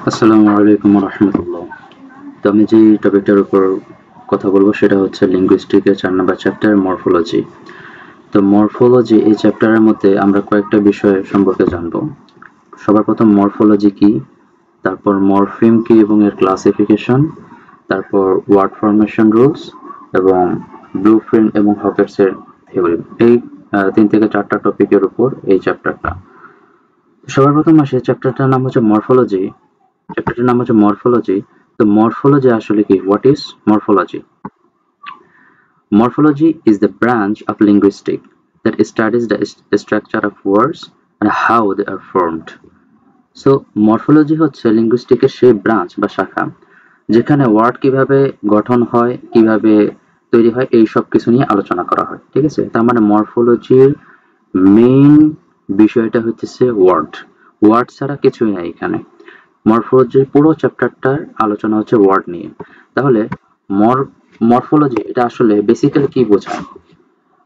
আসসালামু আলাইকুম রাহমাতুল্লাহ। তো আমি যে টপিকটার উপর কথা বলবো সেটা হচ্ছে লিঙ্গুইস্টিকের 4 নাম্বার চ্যাপ্টার মরফোলজি। তো মরফোলজি এই চ্যাপ্টারের মধ্যে আমরা কয়েকটা বিষয় সম্পর্কে জানবো। সবার প্রথম মরফোলজি কি, তারপর মরফিম কি এবং এর ক্লাসিফিকেশন, তারপর ওয়ার্ড ফরমেশন রুলস এবং ব্লুপ্রিন্ট এবং হকেটসের থিওরি। এই 3 থেকে 4টা টপিকের উপর এই চ্যাপ্টারটা। সবার প্রথম আসে চ্যাপ্টারটার নাম হচ্ছে মরফোলজি। চ্যাপ্টারটার নাম হচ্ছে মরফোলজি। তো মরফোলজি আসলে কি? What is morphology? Morphology is the branch of linguistics that studies the structure of words and how they are formed. So morphology হচ্ছে লিঙ্গুইস্টিকের সেই ব্রাঞ্চ বা শাখা যেখানে ওয়ার্ড কিভাবে গঠন হয়, কিভাবে তৈরি হয়, এই সব কিছু নিয়ে আলোচনা করা হয়। ঠিক আছে? তার মানে মরফোলজির মেইন বিষয়টা হচ্ছে ওয়ার্ড। ওয়ার্ড ছাড়া কিছুই নাই এখানে। মরফোলজির পুরো চ্যাপ্টারটার আলোচনা হচ্ছে ওয়ার্ড নিয়ে। তাহলে মরফোলজি এটা আসলে বেসিক্যালি কি বোঝায়?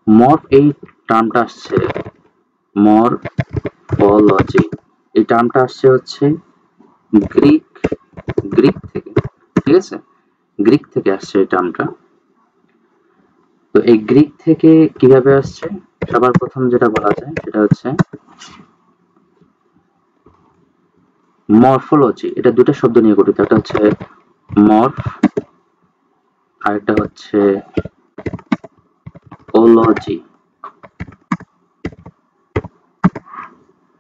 মরফ এই টার্মটা আসছে মরফোলজি এই টার্মটা আসছে হচ্ছে গ্রিক গ্রিক থেকে। ঠিক আছে? গ্রিক থেকে আসছে এই টার্মটা। তো এই গ্রিক থেকে কিভাবে আসছে? সবার প্রথম যেটা বলা যায় সেটা হচ্ছে মরফোলজি। এটা দুটো শব্দ নিয়ে গঠিত। একটা হচ্ছে মরফ, আরেকটা হচ্ছে ওলজি।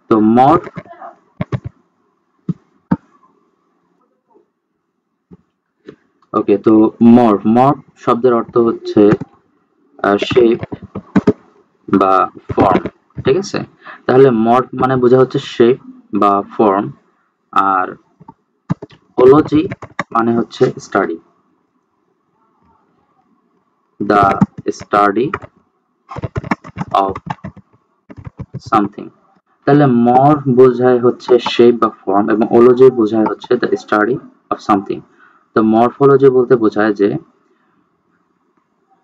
তো মরফ ওকে, তো মরফ মরফ শব্দের অর্থ হচ্ছে শেপ বা ফর্ম। ঠিক আছে? তাহলে মরফ মানে বোঝা হচ্ছে শেপ বা ফর্ম, আর ওলজি মানে হচ্ছে study, the study of something. তাহলে মরফ বোঝায় হচ্ছে শেপ বা ফর্ম এবং ওলজি বোঝায় হচ্ছে দ্য স্টাডি অফ সামথিং। তো মরফোলজি বলতে বোঝায় যে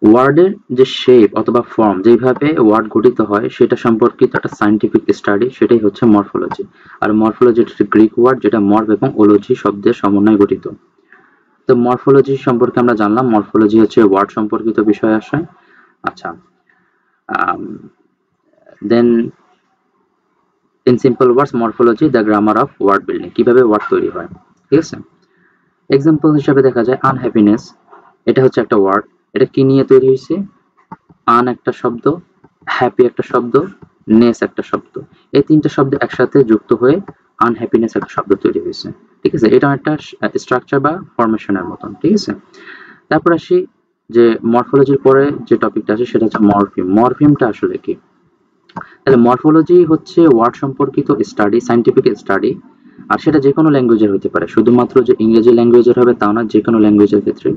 ওয়ার্ডের যে শেপ অথবা ফর্ম, যেভাবে ওয়ার্ড গঠিত হয় সেটা সম্পর্কিত একটা সায়েন্টিফিক স্টাডি, সেটাই হচ্ছে মরফোলজি। আর মরফোলজি একটা গ্রিক ওয়ার্ড যেটা মর্ফ এবং ওলজি শব্দের সমন্বয়ে গঠিত। তো মরফোলজি সম্পর্কে আমরা জানলাম। মরফোলজি হচ্ছে ওয়ার্ড সম্পর্কিত বিষয় আসে। আচ্ছা, then in simple words morphology the grammar of word building, কিভাবে ওয়ার্ড তৈরি হয়। ঠিক আছে? এক্সাম্পল হিসেবে দেখা যায় আনহ্যাপিনেস, এটা হচ্ছে একটা ওয়ার্ড। এটা কি নিয়ে তৈরি হয়েছে? আন একটা শব্দ, হ্যাপি একটা শব্দ, নেস একটা শব্দ। এই তিনটা শব্দ একসাথে যুক্ত হয়ে আনহ্যাপিনেস একটা শব্দ তৈরি হয়েছে। ঠিক আছে? এটা একটা স্ট্রাকচার বা ফরমেশনের মতন। ঠিক আছে? তারপর আসি যে মরফোলজির পরে যে টপিকটা আছে সেটা হচ্ছে মরফিম। মরফিমটা আসলে কি? তাহলে মরফোলজি হচ্ছে ওয়ার্ড সম্পর্কিত স্টাডি, সায়েন্টিফিক স্টাডি। আর সেটা যে কোনো ল্যাঙ্গুয়েজের হতে পারে, শুধুমাত্র যে ইংরেজি ল্যাঙ্গুয়েজের হবে তাও না, যে কোনো ল্যাঙ্গুয়েজের ক্ষেত্রে।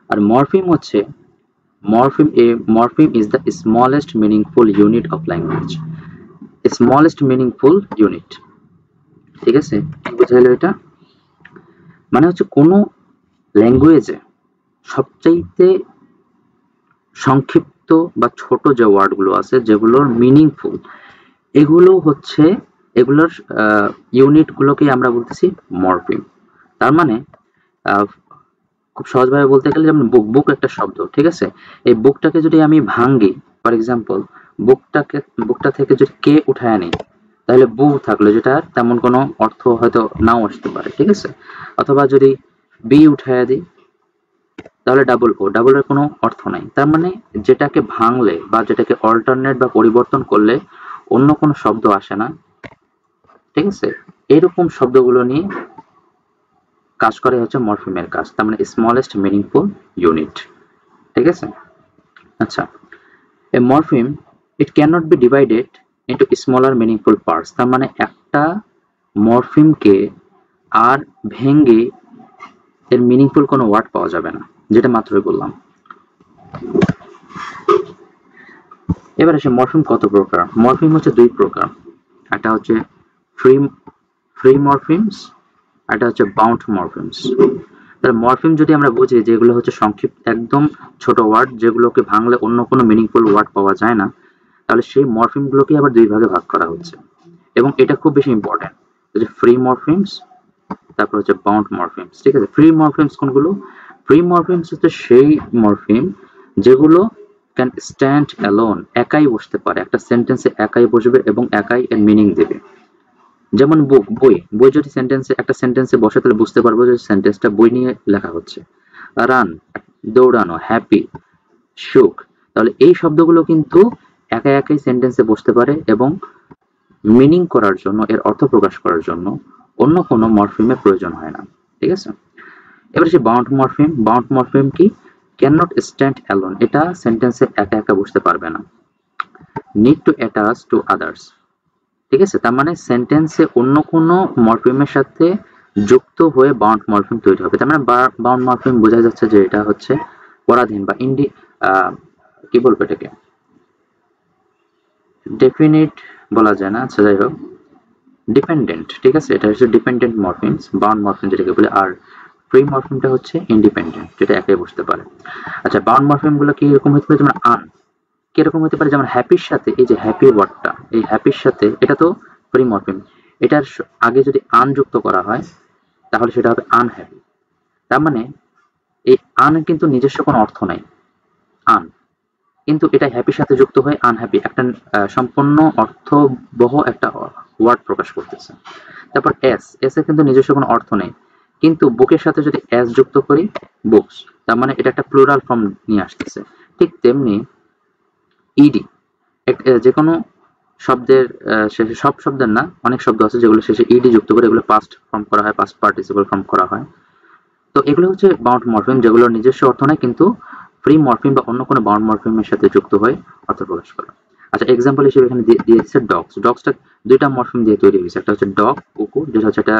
আর মরফিম হচ্ছে morpheme is the smallest meaningful unit of language. Smallest meaningful unit. ঠিক আছে? কি বোঝাইলো এটা? মানে হচ্ছে কোনো ল্যাঙ্গুয়েজে সবচাইতে সংক্ষিপ্ত বা ছোট যে ওয়ার্ড গুলো আছে যেগুলোর মিনিংফুল, এগুলো হচ্ছে এগুলোর ইউনিট গুলোকে আমরা বলতেছি মরফিম। তার মানে খুব সহজভাবে বলতে গেলে যেমন বুক, বুক একটা শব্দ। ঠিক আছে? এই বুকটাকে যদি আমি ভাঙ্গি, ফর এক্সাম্পল বুকটা থেকে যদি কে উঠায় আনি, তাহলে বু থাকলো, যেটা তেমন কোনো অর্থ হয়তো নাও আসতে পারে। ঠিক আছে? অথবা যদি বি উঠায় দিই তাহলে ডাবল এর কোনো অর্থ নাই। তার মানে যেটাকে ভাঙলে বা যেটাকে অল্টারনেট বা পরিবর্তন করলে অন্য কোনো শব্দ আসে না। ঠিক আছে? এরকম শব্দগুলো নিয়ে কাজ করে হচ্ছে মরফিমের কাজ। তার মানে স্মলেস্ট মিনিংফুল ইউনিট। ঠিক আছে? আচ্ছা, a morpheme it cannot be divided into smaller meaningful parts. তার মানে একটা মরফিমকে আর ভেঙে এর মিনিংফুল কোনো ওয়ার্ড পাওয়া যাবে না, যেটা মাত্রই বললাম। এবার আসে মরফিম কত প্রকার। মরফিম হচ্ছে দুই প্রকার। একটা হচ্ছে ফ্রি ফ্রি মরফিমস, একটা হচ্ছে বাউন্ড মরফিমস। তাহলে মরফিম যদি আমরা বুঝি যেগুলো হচ্ছে সংক্ষিপ্ত একদম ছোট ওয়ার্ড, যেগুলোকে ভাঙলে অন্য কোনো মিনিংফুল ওয়ার্ড পাওয়া যায় না, তাহলে সেই মরফিম গুলোকে আবার দুই ভাগে ভাগ করা হচ্ছে। এবং এটা খুব বেশি ইম্পর্টেন্ট, যে ফ্রি মরফিমস তারপর হচ্ছে বাউন্ড মরফিমস। ঠিক আছে, ফ্রি মরফিমস কোনগুলো? ফ্রি মরফিমস হচ্ছে সেই মরফিম যেগুলো ক্যান স্ট্যান্ড অ্যালোন, একাই বসতে পারে, একটা সেন্টেন্সে একাই বসবে এবং একাই এর মিনিং দেবে। যেমন বুক, বই, বই যদি সেন্টেন্সে একটা সেন্টেন্সে বসে তাহলে বুঝতে পারবো যে সেন্টেন্সটা বই নিয়ে লেখা হচ্ছে। রান, দৌড়ানো, হ্যাপি, সুখ, তাহলে এই শব্দগুলো কিন্তু একা একাই সেন্টেন্সে বসতে পারে এবং মিনিং করার জন্য, এর অর্থ প্রকাশ করার জন্য অন্য কোনো মরফিমের প্রয়োজন হয় না। ঠিক আছে, এবার যে বাউন্ড মরফিম, বাউন্ড মরফিম কি? ক্যান নট স্ট্যান্ড অ্যালোন, এটা সেন্টেন্সে একা একা বসতে পারবে না। Need to attach to others. ঠিক আছে, তার মানে সেন্টেন্সে অন্য কোনো মরফিমের সাথে যুক্ত হয়ে বাউন্ড মরফিম তৈরি হবে। তার মানে বাউন্ড মরফিম বোঝা যাচ্ছে যে এটা হচ্ছে পরাধীন বা কি বলবো এটাকে, ডেফিনিট বলা যায় না, আচ্ছা যাই হোক, ডিপেন্ডেন্ট। ঠিক আছে, এটা হচ্ছে ডিপেন্ডেন্ট মরফিমস, বাউন্ড মরফিম যেটাকে বলে। আর ফ্রি মরফিমটা হচ্ছে ইন্ডিপেন্ডেন্ট, যেটা একাই বসতে পারে। আচ্ছা, বাউন্ড মরফিম গুলো কি রকম হতে পারে? যেমন আন, কিরকম হতে পারে? যেমন হ্যাপির সাথে, এই যে হ্যাপি ওয়ার্ডটা, এই হ্যাপির সাথে, এটা তো ফ্রি মরফিম, এটার আগে যদি আন যুক্ত করা হয় তাহলে সেটা হবে আনহ্যাপি। তার মানে এই আন কিন্তু নিজস্ব কোনো অর্থ নাই, আন, কিন্তু এটা হ্যাপির সাথে যুক্ত হয়ে আনহ্যাপি, একটা সম্পূর্ণ অর্থবহ একটা ওয়ার্ড প্রকাশ করতেছে। তারপর এস, এস এর কিন্তু নিজস্ব কোনো অর্থ নেই, কিন্তু বুকের সাথে যদি এস যুক্ত করি, বুকস, তার মানে এটা একটা প্লুরাল ফর্ম নিয়ে আসতেছে। ঠিক তেমনি ইডি, যে কোনো শব্দের শেষে, সব শব্দের না, অনেক শব্দ আছে যেগুলো শেষে ইডি যুক্ত করে এগুলো পাস্ট ফর্ম করা হয়, পাস্ট পার্টিসিপল ফর্ম করা হয়। তো এগুলো হচ্ছে বাউন্ড মরফিম, যেগুলোর নিজস্ব অর্থ নাই কিন্তু ফ্রি মরফিম বা অন্য কোনো বাউন্ড মরফিমের সাথে যুক্ত হয়ে অর্থ প্রকাশ করে। আচ্ছা, এক্সাম্পল হিসেবে এখানে দিয়েছে ডগস, ডগসটা দুইটা মরফিম দিয়ে তৈরি হয়েছে, একটা হচ্ছে ডগ, কুকুর, যেটা হচ্ছে একটা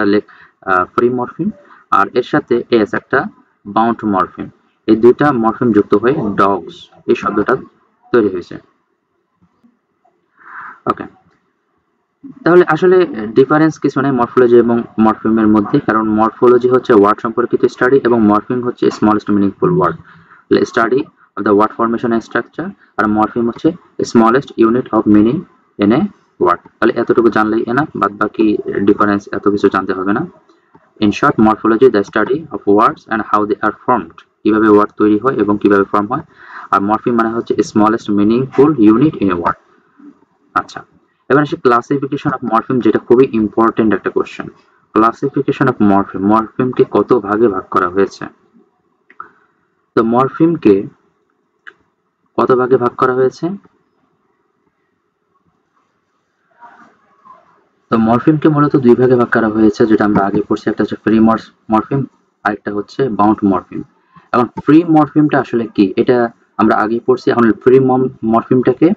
ফ্রি মরফিম, আর এর সাথে এস একটা বাউন্ড মরফিম, এই দুইটা মরফিম যুক্ত হয়ে ডগস এই শব্দটা তৈরি হয়েছে। ওকে, তাহলে আসলে ডিফারেন্স কিছু নেই মরফোলজি এবং মরফিমের মধ্যে, কারণ মরফোলজি হচ্ছে ওয়ার্ড সম্পর্কিত স্টাডি এবং মরফিম হচ্ছে smallest meaningful word, study of the word formation and structure, আর মরফিম হচ্ছে smallest unit of meaning in a word. তাহলে এতটুকু জানলেই এনা, বাদ বাকি ডিফারেন্স এত কিছু জানতে হবে না। In short, morphology the study of words and how they are formed, কিভাবে ওয়ার্ড তৈরি হয় এবং কিভাবে ফর্ম হয়। আর মরফিম মানে হচ্ছে smallest meaningful unit in a word. আচ্ছা, এবার আসি ক্লাসিফিকেশন অফ মরফিম, যেটা খুবই ইম্পর্টেন্ট একটা কোশ্চেন। ক্লাসিফিকেশন অফ মরফিম, মরফিমকে কত ভাগে ভাগ করা হয়েছে? তো মরফিমকে কত ভাগে ভাগ করা হয়েছে? তো মরফিমকে মূলত দুই ভাগে ভাগ করা হয়েছে, যেটা আমরা আগে পড়ছি, একটা হচ্ছে ফ্রি মরফিম, আরেকটা হচ্ছে বাউন্ড মরফিম। এখন ফ্রি মরফিমটা আসলে কি, এটা আমরা আগে পড়ছি। এখন ফ্রি মরফিমটাকে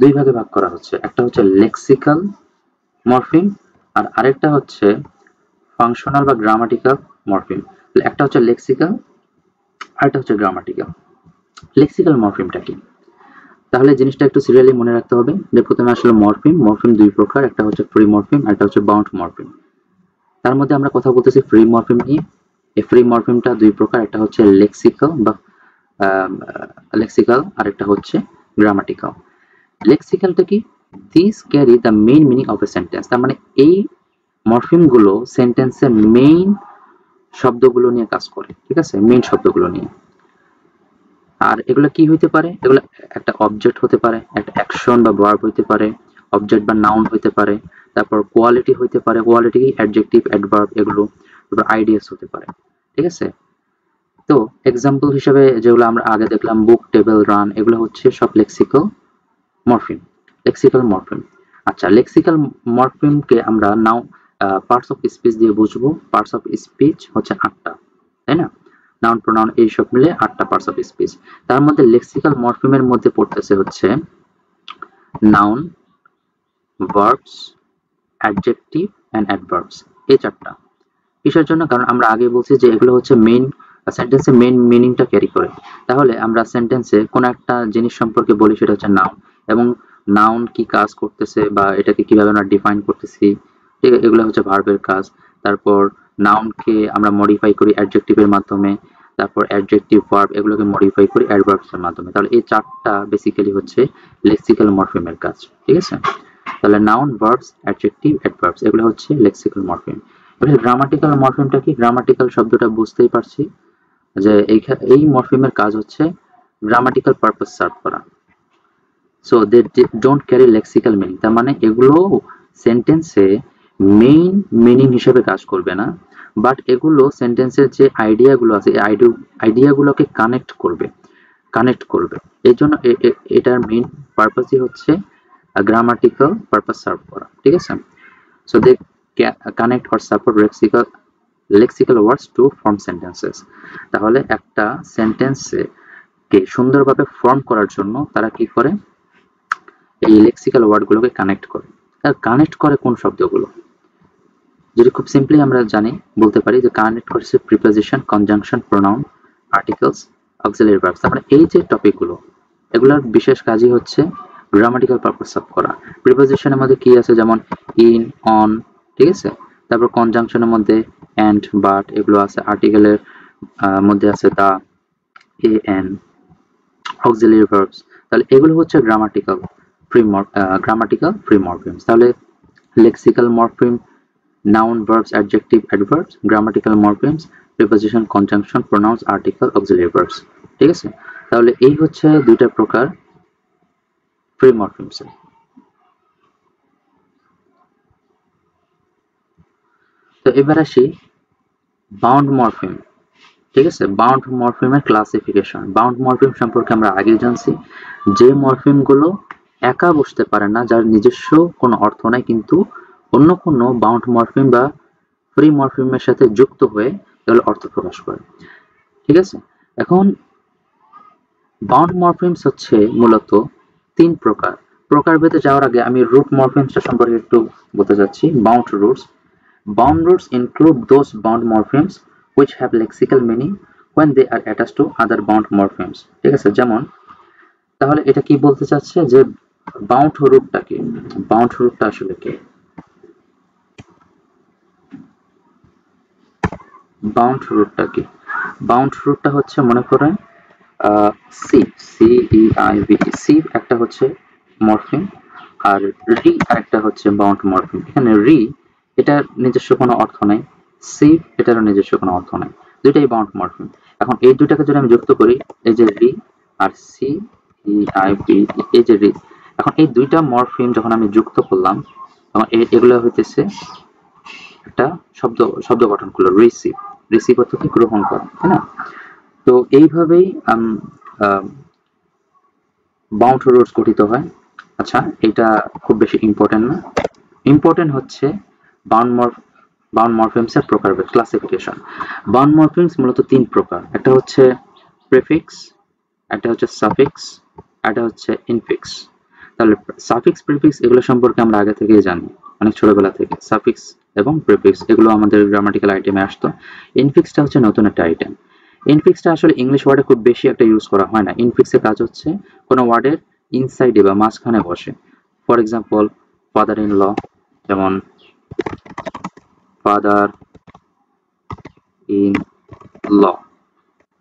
দুই ভাগে ভাগ করা হচ্ছে, একটা হচ্ছে লেক্সিক্যাল মরফিম আর আরেকটা হচ্ছে ফাংশনাল বা গ্রামাটিক্যাল মরফিম। একটা হচ্ছে লেক্সিক্যাল, আরেকটা হচ্ছে গ্রামাটিক্যাল। লেক্সিক্যাল মরফিমটা কি? তাহলে জিনিসটা একটু সিরিয়ালি মনে রাখতে হবে যে প্রথমে আসলে মরফিম দুই প্রকার, একটা হচ্ছে ফ্রি মরফিম আর একটা হচ্ছে বাউন্ড মরফিম। তার মধ্যে আমরা কথা বলতেছি ফ্রি মরফিম নিয়ে। এই ফ্রি মরফিমটা দুই প্রকার, একটা হচ্ছে লেক্সিক্যাল বা লেক্সিক্যাল, আর একটা হচ্ছে গ্রামাটিক্যাল। লেক্সিক্যালটা কি? This carry the main meaning of a sentence, তার মানে এই মরফিম গুলো সেন্টেন্সের মেইন শব্দগুলো নিয়ে কাজ করে। ঠিক আছে, মেইন শব্দগুলো নিয়ে। আর এগুলো কি হইতে পারে? এগুলো একটা অবজেক্ট হতে পারে, একটা অ্যাকশন বা ভার্ব হইতে পারে, অবজেক্ট বা নাউন হইতে পারে, তারপর কোয়ালিটি হইতে পারে, কোয়ালিটি কি অ্যাডজেক্টিভ, অ্যাডভার্ব এগুলো, তারপর আইডিয়াস হতে পারে। ঠিক আছে, তো এক্সাম্পল হিসেবে যেগুলো আমরা আগে দেখলাম, বুক, টেবিল, রান, এগুলো হচ্ছে সব লেক্সিক্যাল মরফিম, লেক্সিক্যাল মরফিম। আচ্ছা, লেক্সিক্যাল মরফিমকে আমরা নাও পার্টস অফ স্পিচ দিয়ে বুঝবো। পার্টস অফ স্পিচ হচ্ছে 8টা, তাই না? নাউন, প্রোনাউন এইসব মিলে 8টা পার্টস অফ স্পিচ। তার মধ্যে লেক্সিক্যাল মরফিমের মধ্যে পড়তেছে হচ্ছে noun, verbs, adjective and adverbs, এই 4টা। কিসের জন্য? কারণ আমরা আগে বলছি যে এগুলো হচ্ছে মেইন সেন্টেন্সে মেইন মিনিংটা ক্যারি করে। তাহলে আমরা সেন্টেন্সে কোন একটা জিনিস সম্পর্কে বলি, সেটা হচ্ছে নাউন, এবং নাউন কি কাজ করতেছে বা এটাকে কিভাবে আমরা ডিফাইন করতেছি, ঠিক আছে, এগুলো হচ্ছে ভার্বের কাজ। তারপর নাউনকে আমরা মডিফাই করি অ্যাডজেক্টিভের মাধ্যমে, তারপর অ্যাডজেক্টিভ, ভার্ব এগুলোকে মডিফাই করি অ্যাডভার্বস এর মাধ্যমে। তাহলে এই 4টা বেসিক্যালি হচ্ছে লেক্সিক্যাল মরফিমের কাজ। ঠিক আছে, তাহলে নাউন, ভার্বস, অ্যাডজেক্টিভ, অ্যাডভার্বস এগুলো হচ্ছে লেক্সিক্যাল মরফিম। গ্রামাটিক্যাল মরফিমটা কি? গ্রামাটিক্যাল শব্দটা বুঝতেই পারছি যে এই মরফিমের কাজ হচ্ছে গ্রামাটিক্যাল পারপাস সার্ভ করা। So they don't carry lexical meaning, তার মানে এগুলো সেন্টেন্সে মেইন মিনিং হিসেবে কাজ করবে না, বাট এগুলো সেন্টেন্সের যে আইডিয়াগুলো আছে এই আইডিয়াগুলোকে কানেক্ট করবে। এই জন্য এটার মেইন পারপাসই হচ্ছে গ্রামাটিক্যাল পারপাস সার্ভ করা, ঠিক আছে? So they connect or support lexical words to form sentences. তাহলে একটা সেন্টেন্সে কে সুন্দরভাবে ফর্ম করার জন্য তারা কি করে? এই লেক্সিক্যাল ওয়ার্ডগুলোকে কানেক্ট করে। আর কানেক্ট করে কোন শব্দগুলো? যদি খুব সিম্পলি আমরা জানি, বলতে পারি যে কানেক্ট করছে preposition, conjunction, pronoun, articles, auxiliary verbs. আমরা এই যে টপিকগুলো, এগুলোর বিশেষ কাজই হচ্ছে গ্রামাটিক্যাল পারপাস সার্ভ করা। প্রিপোজিশনের মধ্যে কি আছে? যেমন ইন, অন, ঠিক আছে? তারপর কনজাংশনের মধ্যে এন্ড, বাট এগুলো আছে। আর্টিকেলের মধ্যে আছে দা, এ, এন, অক্সিলারি ভার্বস। তাহলে এগুলো হচ্ছে গ্রামাটিক্যাল ফ্রি মরফিমস। তাহলে lexical morpheme, noun, verbs, adjective, adverbs, grammatical morphemes, preposition, conjunction, pronouns, article, auxiliary verbs, ঠিক আছে? তাহলে এই হচ্ছে দুইটা প্রকার ফ্রি মরফিমস। তো এবার আসি বাউন্ড মরফিম, ঠিক আছে? বাউন্ড মরফিমের ক্লাসিফিকেশন। বাউন্ড মরফিম সম্পর্কে আমরা আগে জানছি, যে মরফিমগুলো একা বসতে পারে না, যার নিজস্ব কোনো অর্থ নাই, কিন্তু অন্য কোনো বাউন্ড মরফিম বা ফ্রি মরফিমের সাথে যুক্ত হয়ে এগুলো অর্থ প্রকাশ করে, ঠিক আছে? এখন বাউন্ড মরফিমস হচ্ছে মূলত তিন প্রকার। প্রকারভেদে যাওয়ার আগে আমি রুট মরফিমসটা সম্পর্কে একটু বলতে যাচ্ছি। Bound roots include those bound morphemes which have lexical meaning when they are attached to other bound morphemes, ঠিক আছে? যেমন, তাহলে এটা কি বলতে চাচ্ছে যে বাউন্ড রুটটা কি? বাউন্ড রুটটা আসলে কি? বাউন্ড রুটটা কি? বাউন্ড রুটটা হচ্ছে, মনে করেন সি একটা হচ্ছে মরফিম, আর রি আরেকটা হচ্ছে বাউন্ড মরফিম। এখানে রি, এটার নিজস্ব কোনো অর্থ নাই, সি এটারও নিজস্ব কোনো অর্থ নাই, দুইটাই বাউন্ড মরফিম। এখন এই দুটাকে যদি আমি যুক্ত করি, এই যে রি আর সি, এই যে রি, এখন এই দুইটা মরফিম যখন আমি যুক্ত করলাম, তখন এগুলো হইতেছে একটা শব্দ গঠন করলো, রিসিভ অর্থ কি? গ্রহণ করা, তাই না? তো এইভাবেই বাউন্ড রুটস গঠিত হয়। আচ্ছা, এটা খুব বেশি ইম্পর্টেন্ট না। ইম্পর্টেন্ট হচ্ছে বাউন্ড মরফিমসের প্রকারভেদ, ক্লাসিফিকেশন। বাউন্ড মরফিমস মূলত তিন প্রকার। একটা হচ্ছে প্রিফিক্স, একটা হচ্ছে সাফিক্স, একটা হচ্ছে ইনফিক্স। তাহলে সাফিক্স, প্রিফিক্স এগুলো সম্পর্কে আমরা আগে থেকেই জানি, অনেক ছোটবেলা থেকে। সাফিক্স এবং প্রিফিক্স এগুলো আমাদের গ্রামাটিক্যাল আইটেমে আসতো। ইনফিক্সটা হচ্ছে নতুন একটা আইটেম। ইনফিক্সটা আসলে ইংলিশ ওয়ার্ডে খুব বেশি একটা ইউজ করা হয় না। ইনফিক্সের কাজ হচ্ছে কোনো ওয়ার্ডের ইনসাইডে বা মাঝখানে বসে। For example, father in law, যেমন ফাদার ইন ল,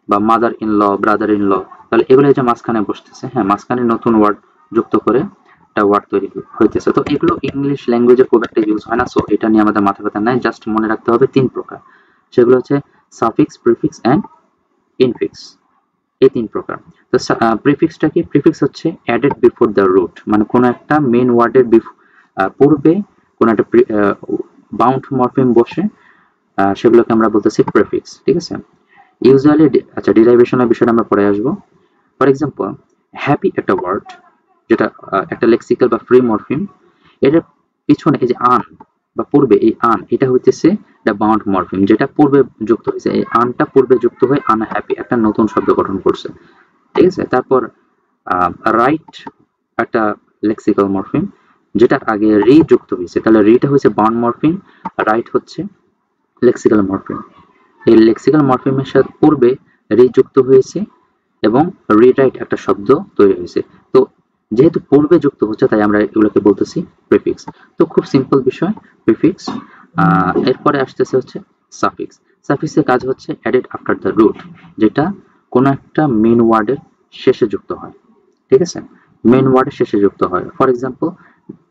বা mother in law, brother in law. তাহলে এগুলো যে মাঝখানে বসতেছে, হ্যাঁ, মাঝখানে নতুন ওয়ার্ড যুক্ত করে একটা ওয়ার্ড তৈরি হইতেছে। তো এগুলো ইংলিশ ল্যাঙ্গুয়েজে খুব একটা ইউজ হয় না, সো এটা নিয়ে আমাদের মাথা ব্যথা নাই। জাস্ট মনে রাখতে হবে তিন প্রকার, সেগুলো হচ্ছে সাফিক্স, প্রিফিক্স অ্যান্ড ইনফিক্স, এই তিন প্রকার। তো প্রিফিক্সটা কি? প্রিফিক্স হচ্ছে অ্যাডেড বিফোর দ্য রুট, মানে কোনো একটা মেইন ওয়ার্ডের পূর্বে কোনো একটা বাউন্ড মরফিম বসে, সেগুলোকে আমরা বলতেছি প্রিফিক্স, ঠিক আছে? ইউজুয়ালি, আচ্ছা, ডিরাইভেশনের বিষয়টা আমরা পরে আসবো। ফর এক্সাম্পল, হ্যাপি একটা ওয়ার্ড, যেটা একটা লেক্সিক্যাল বা ফ্রি মরফিম, এটার পিছনে এই যে আন বা পূর্বে, এই আন, এটা হইতেছে দ্য বাউন্ড মরফিম, যেটা পূর্বে যুক্ত হয়েছে। এই আনটা পূর্বে যুক্ত হয়ে আনহ্যাপি একটা নতুন শব্দ গঠন করছে, ঠিক আছে? তারপর রাইট একটা লেক্সিক্যাল মরফিম, যেটা আগে রি যুক্ত হয়েছে, তাহলে রিটা হচ্ছে বাউন্ড মরফিম, রাইট হচ্ছে লেক্সিক্যাল মরফিম। এই লেক্সিক্যাল মরফিমের সাথে পূর্বে রি যুক্ত হয়েছে এবং রিরাইট একটা শব্দ তৈরি হয়েছে। তো যেহেতু পূর্বে যুক্ত হচ্ছে, তাই আমরা এগুলোকে বলতেছি প্রিফিক্স। তো খুব সিম্পল বিষয় প্রিফিক্স। এরপরে আসতেছে হচ্ছে সাফিক্স। সাফিক্সের কাজ হচ্ছে অ্যাডেড আফটার দ্য রুট, যেটা কোনো একটা মেইন ওয়ার্ডের শেষে যুক্ত হয়, ঠিক আছে? মেইন ওয়ার্ডের শেষে যুক্ত হয়। ফর এক্সাম্পল,